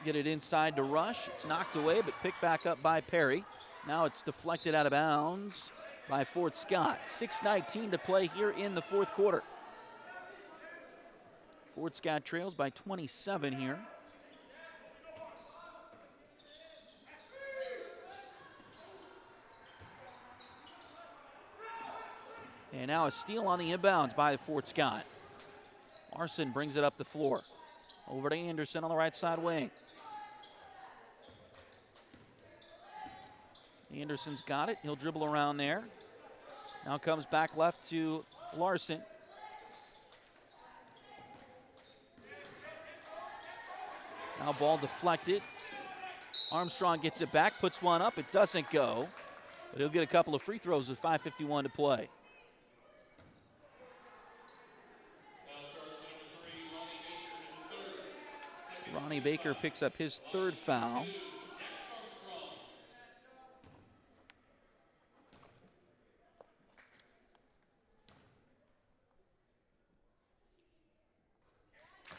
Get it inside to Rush. It's knocked away, but picked back up by Perry. Now it's deflected out of bounds by Fort Scott. 6:19 to play here in the fourth quarter. Fort Scott trails by 27 here. And now a steal on the inbounds by Fort Scott. Larson brings it up the floor. Over to Anderson on the right side wing. Anderson's got it. He'll dribble around there. Now comes back left to Larson. Now ball deflected. Armstrong gets it back, puts one up. It doesn't go, but he'll get a couple of free throws with 5:51 to play. Ronnie Baker picks up his third foul.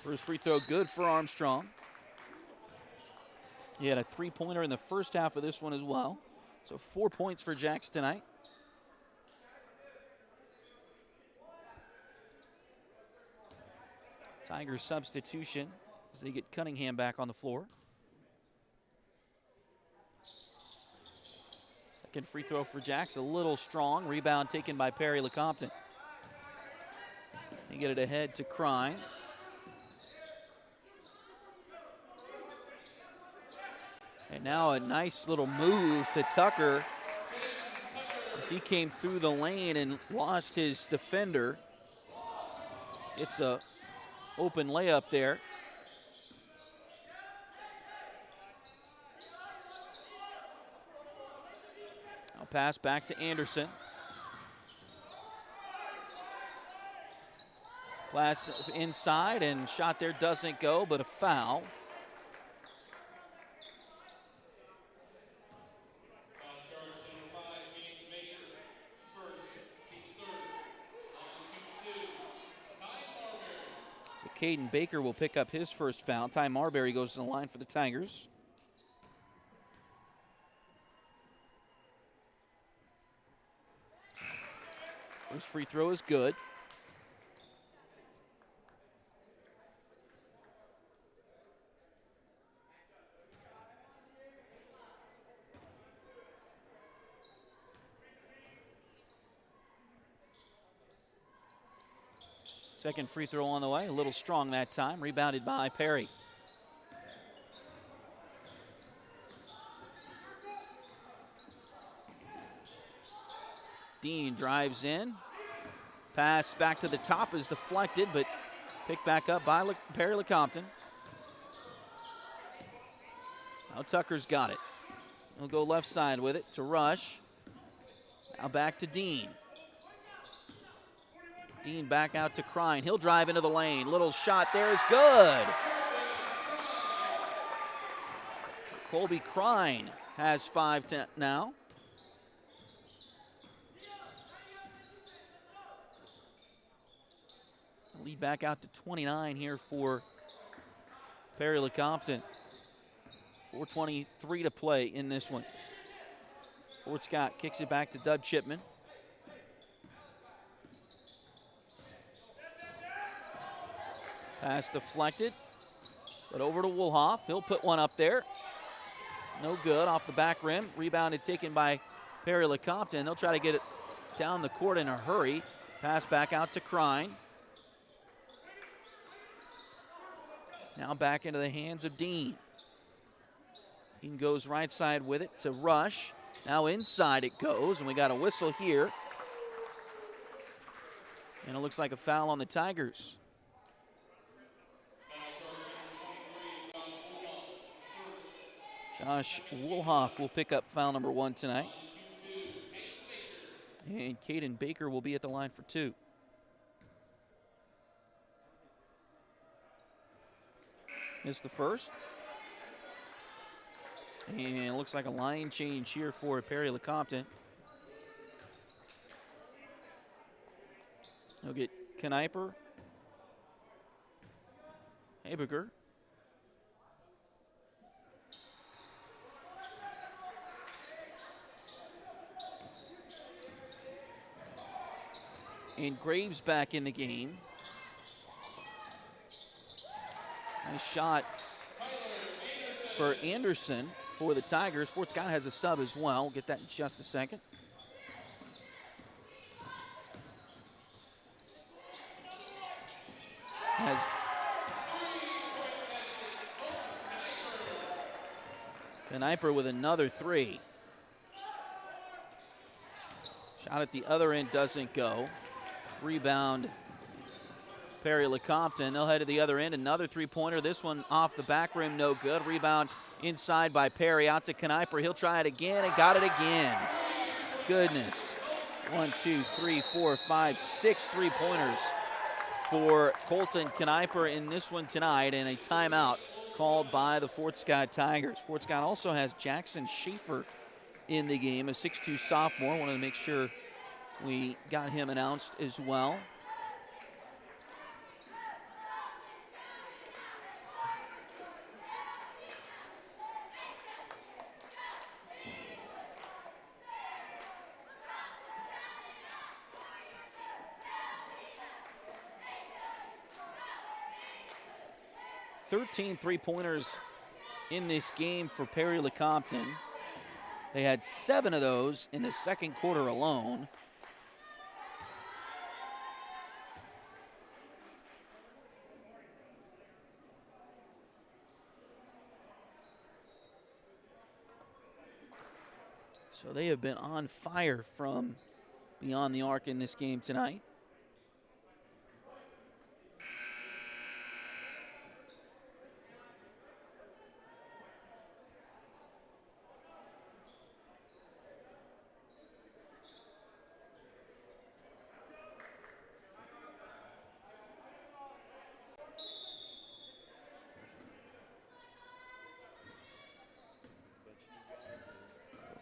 First free throw good for Armstrong. He had a three-pointer in the first half of this one as well. So 4 points for Jax tonight. Tigers substitution as they get Cunningham back on the floor. Second free throw for Jax, a little strong. Rebound taken by Perry-Lecompton. They get it ahead to Crine. And now a nice little move to Tucker as he came through the lane and lost his defender. It's a open layup there. Now pass back to Anderson. Pass inside and shot there doesn't go, but a foul. Caden Baker will pick up his first foul. Ty Marbury goes to the line for the Tigers. First free throw is good. Second free throw on the way, a little strong that time, rebounded by Perry. Dean drives in. Pass back to the top is deflected, but picked back up by Perry-Lecompton. Now Tucker's got it. He'll go left side with it to Rush. Now back to Dean. Dean back out to Crine. He'll drive into the lane. Little shot there is good. Colby Crine has 5 now. Lead back out to 29 here for Perry-Lecompton. 4:23 to play in this one. Fort Scott kicks it back to Dub Chipman. Pass deflected, but over to Woolhoff. He'll put one up there. No good, off the back rim. Rebounded, taken by Perry-Lecompton. They'll try to get it down the court in a hurry. Pass back out to Crine. Now back into the hands of Dean. Dean goes right side with it to Rush. Now inside it goes, and we got a whistle here. And it looks like a foul on the Tigers. Josh Woolhoff will pick up foul number 1 tonight. And Caden Baker will be at the line for 2. Missed the first. And it looks like a line change here for Perry-Lecompton. He'll get Kniper, Habiger, and Graves back in the game. Nice shot for Anderson for the Tigers. Fort Scott has a sub as well. We'll get that in just a second. Kniper with another 3. Shot at the other end doesn't go. Rebound Perry-Lecompton. They'll head to the other end. Another 3-pointer. This one off the back rim, no good. Rebound inside by Perry. Out to Kniper. He'll try it again and got it again. Goodness. 1, 2, 3, 4, 5, 6 3-pointers for Colton Kniper in this one tonight, and a timeout called by the Fort Scott Tigers. Fort Scott also has Jackson Schaefer in the game, a 6'2 sophomore. Wanted to make sure we got him announced as well. Three-pointers in this game for Perry-Lecompton. They had 7 of those in the second quarter alone. So they have been on fire from beyond the arc in this game tonight.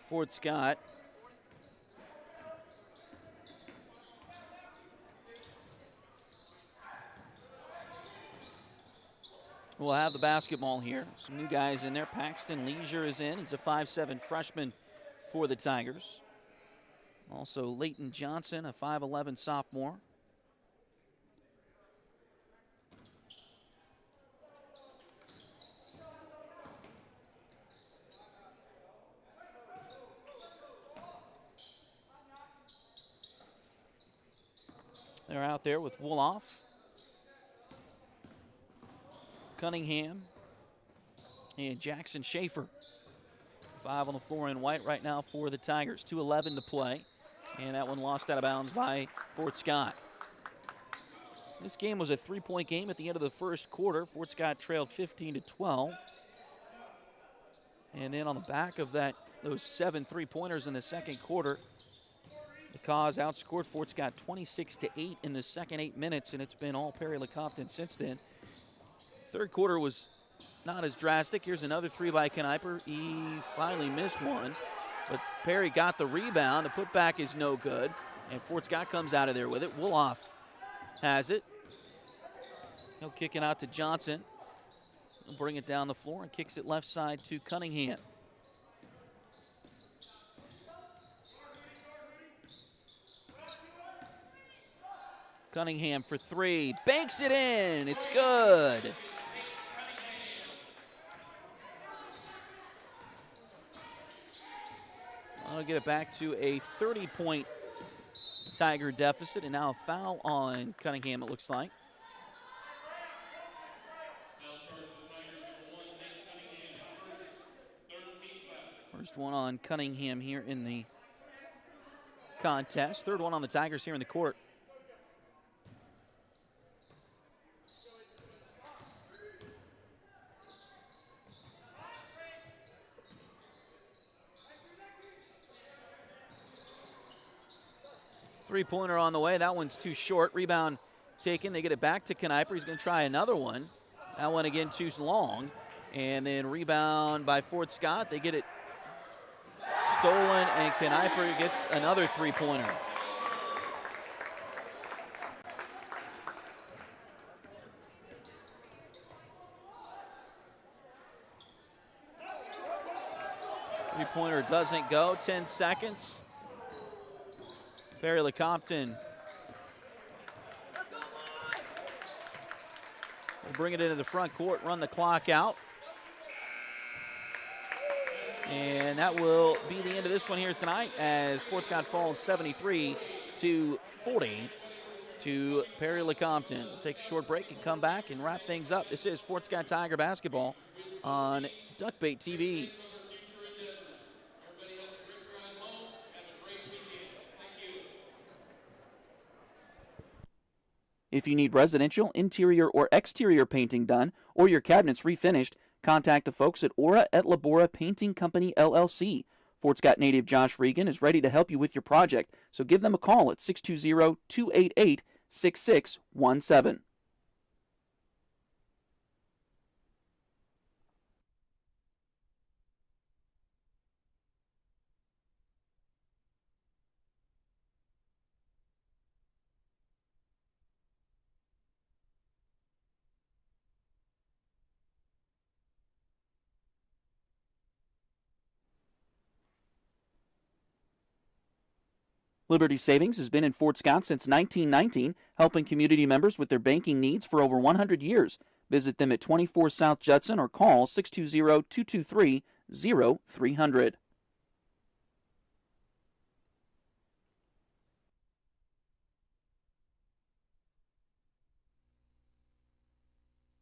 Fort Scott will have the basketball here. Some new guys in there. Paxton Leisure is in. He's a 5'7 freshman for the Tigers. Also Leighton Johnson, a 5'11 sophomore. They're out there with Woolhoff, Cunningham and Jackson Schaefer. 5 on the floor in white right now for the Tigers. 2:11 to play. And that one lost out of bounds by Fort Scott. This game was a 3-point game at the end of the first quarter. Fort Scott trailed 15-12. And then on the back of that, those 7 3-pointers in the second quarter, the Kaws outscored Fort Scott 26-8 in the second 8 minutes, and it's been all Perry-Lecompton since then. Third quarter was not as drastic. Here's another 3 by Kniper. He finally missed one, but Perry got the rebound. The putback is no good, and Fort Scott comes out of there with it. Wolhoff has it. He'll kick it out to Johnson. He'll bring it down the floor and kicks it left side to Cunningham. Cunningham for 3. Banks it in. It's good. I'll get it back to a 30-point Tiger deficit, and now a foul on Cunningham, it looks like. First one on Cunningham here in the contest. Third one on the Tigers here in the court. Three-pointer on the way. That one's too short. Rebound taken. They get it back to Kniper. He's going to try another one. That one again too long. And then rebound by Fort Scott. They get it stolen, and Kniper gets another three-pointer. Three-pointer doesn't go. 10 seconds. Perry-Lecompton will bring it into the front court, run the clock out. And that will be the end of this one here tonight as Fort Scott falls 73-40 to Perry-Lecompton. We'll take a short break and come back and wrap things up. This is Fort Scott Tiger basketball on Duckbait TV. If you need residential, interior, or exterior painting done, or your cabinets refinished, contact the folks at Ora et Labora Painting Company, LLC. Fort Scott native Josh Regan is ready to help you with your project, so give them a call at 620-288-6617. Liberty Savings has been in Fort Scott since 1919, helping community members with their banking needs for over 100 years. Visit them at 24 South Judson or call 620-223-0300.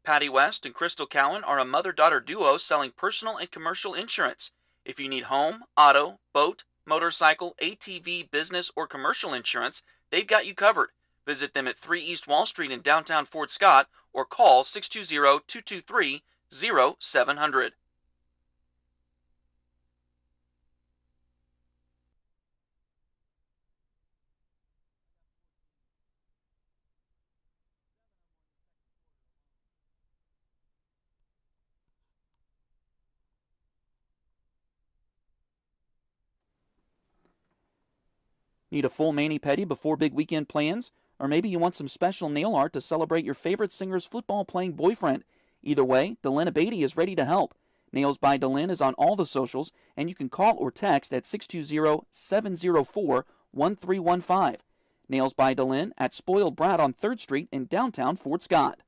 Patty West and Crystal Cowan are a mother-daughter duo selling personal and commercial insurance. If you need home, auto, boat, motorcycle, ATV, business, or commercial insurance, they've got you covered. Visit them at 3 East Wall Street in downtown Fort Scott or call 620-223-0700. Need a full mani-pedi before big weekend plans? Or maybe you want some special nail art to celebrate your favorite singer's football-playing boyfriend? Either way, Delina Beatty is ready to help. Nails by Delin is on all the socials, and you can call or text at 620-704-1315. Nails by Delin at Spoiled Brat on 3rd Street in downtown Fort Scott.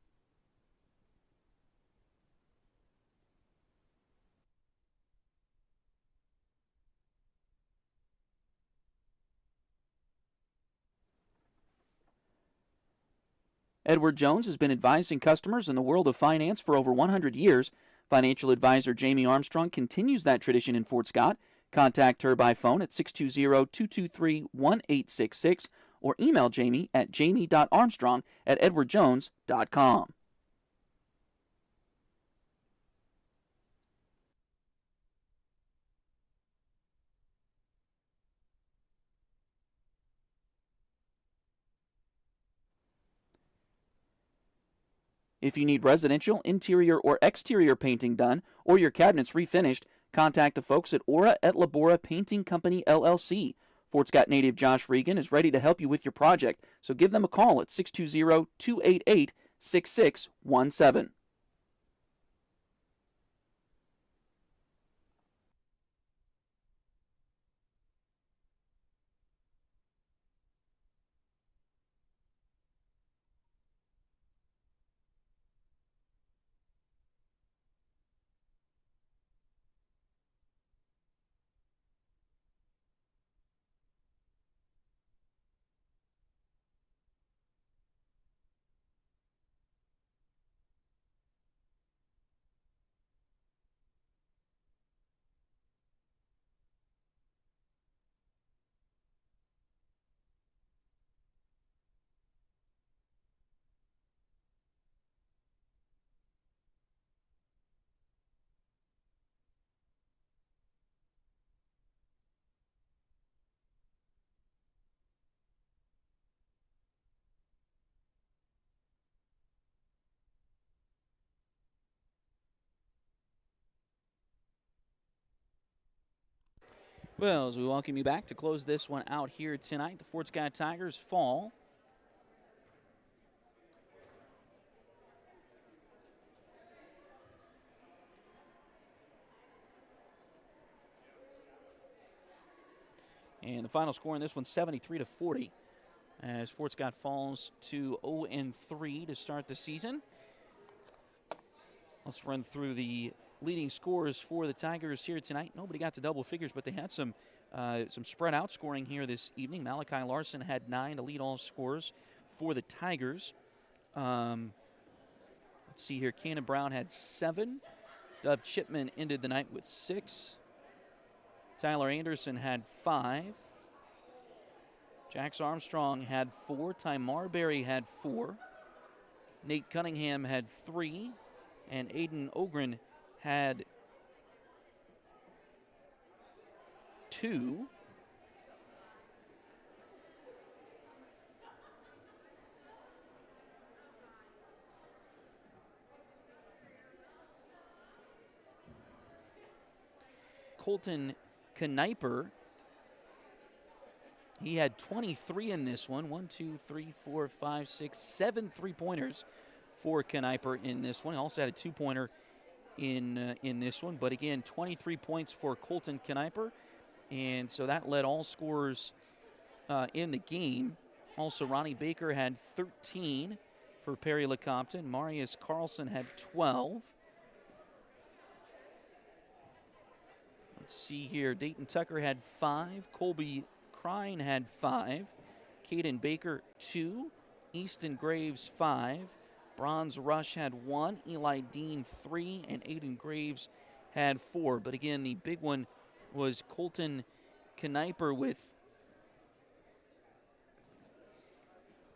Edward Jones has been advising customers in the world of finance for over 100 years. Financial advisor Jamie Armstrong continues that tradition in Fort Scott. Contact her by phone at 620-223-1866 or email Jamie at jamie.armstrong@edwardjones.com. If you need residential, interior, or exterior painting done, or your cabinets refinished, contact the folks at Aura et Labora Painting Company, LLC. Fort Scott native Josh Regan is ready to help you with your project, so give them a call at 620-288-6617. Well, as we welcome you back to close this one out here tonight, the Fort Scott Tigers fall. And the final score in this one, 73-40, as Fort Scott falls to 0-3 to start the season. Let's run through the leading scores for the Tigers here tonight. Nobody got to double figures, but they had some spread out scoring here this evening. Malachi Larson had 9 to lead all scores for the Tigers. Let's see here. Cannon Brown had 7. Dub Chipman ended the night with 6. Tyler Anderson had 5. Jax Armstrong had 4. Ty Marbury had 4. Nate Cunningham had 3. And Aiden Ogren had 2. Colton Kniper, he had 23 in this one. 1, 2, 3, 4, 5, 6, 7 3-pointers for Kniper in this one. He also had a 2-pointer in this one. But again, 23 points for Colton Kniper. And so that led all scorers in the game. Also, Ronnie Baker had 13 for Perry-Lecompton. Marius Carlson had 12. Let's see here. Dayton Tucker had 5. Colby Crine had 5. Caden Baker, 2. Easton Graves, 5. Bronze Rush had 1. Eli Dean, 3. And Aiden Graves had 4. But again, the big one was Colton Kniper with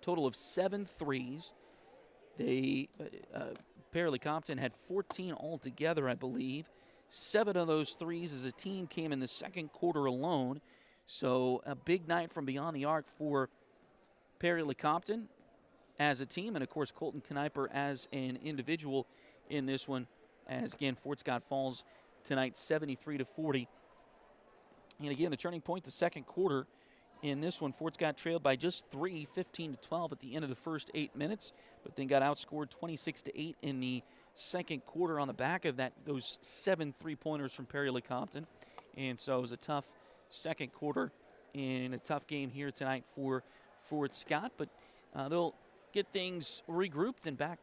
a total of 7 threes. Perry-Lecompton had 14 altogether, I believe. 7 of those threes as a team came in the second quarter alone. So a big night from beyond the arc for Perry-Lecompton as a team, and of course Colton Kniper as an individual in this one. As again, Fort Scott falls tonight 73-40. And again, the turning point, the second quarter in this one, Fort Scott trailed by just 3, 15-12 at the end of the first 8 minutes, but then got outscored 26-8 in the second quarter on the back of those 7 3-pointers from Perry-Lecompton. And so it was a tough second quarter and a tough game here tonight for Fort Scott, but they'll get things regrouped and back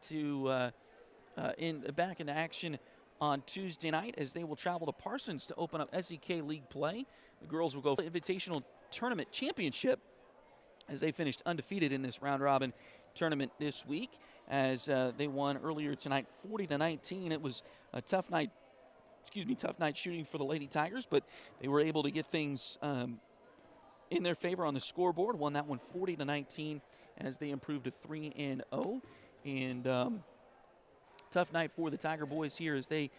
into action on Tuesday night as they will travel to Parsons to open up SEK League play. The girls will go Invitational Tournament Championship as they finished undefeated in this round-robin tournament this week as they won earlier tonight 40-19. It was a tough night shooting for the Lady Tigers, but they were able to get things in their favor on the scoreboard. Won that one 40-19 as they improved to 3-0. And tough night for the Tiger boys here as they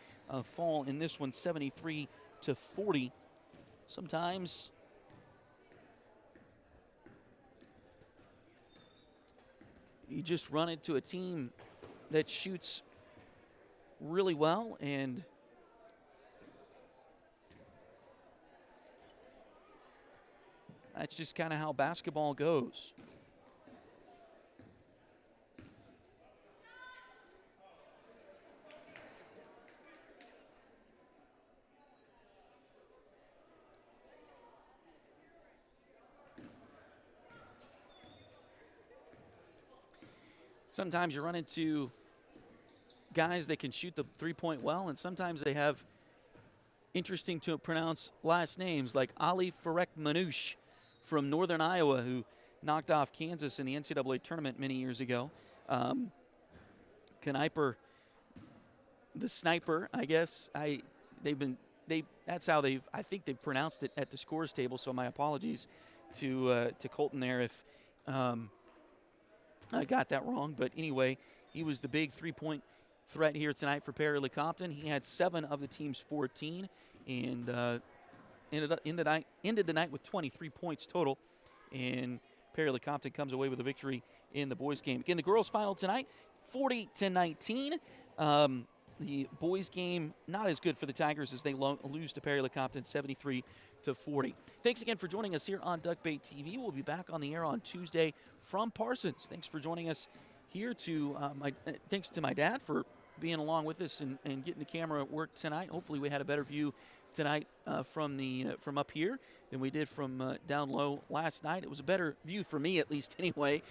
fall in this one 73-40. Sometimes you just run into a team that shoots really well, and that's just kind of how basketball goes. Sometimes you run into guys that can shoot the three-point well, and sometimes they have interesting to pronounce last names like Ali Farek Manouche from Northern Iowa, who knocked off Kansas in the NCAA tournament many years ago. Kniper, the sniper, I guess. That's how I think they've pronounced it at the scores table. So my apologies to Colton there if I got that wrong. But anyway, he was the big three-point threat here tonight for Perry-Lecompton. He had 7 of the team's 14 and ended the night with 23 points total. And Perry-Lecompton comes away with a victory in the boys' game. Again, the girls' final tonight, 40-19. The boys' game not as good for the Tigers as they lose to Perry-Lecompton 73-40. Thanks again for joining us here on Duckbait TV. We'll be back on the air on Tuesday from Parsons. Thanks for joining us here. Thanks to my dad for being along with us and getting the camera at work tonight. Hopefully we had a better view tonight from up here than we did from down low last night. It was a better view for me, at least anyway.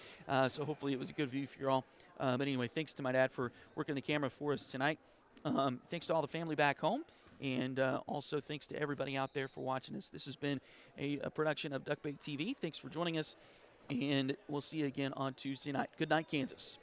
So hopefully it was a good view for you all. But anyway, thanks to my dad for working the camera for us tonight. Thanks to all the family back home. And also thanks to everybody out there for watching us. This has been a production of Duckbait TV. Thanks for joining us. And we'll see you again on Tuesday night. Good night, Kansas.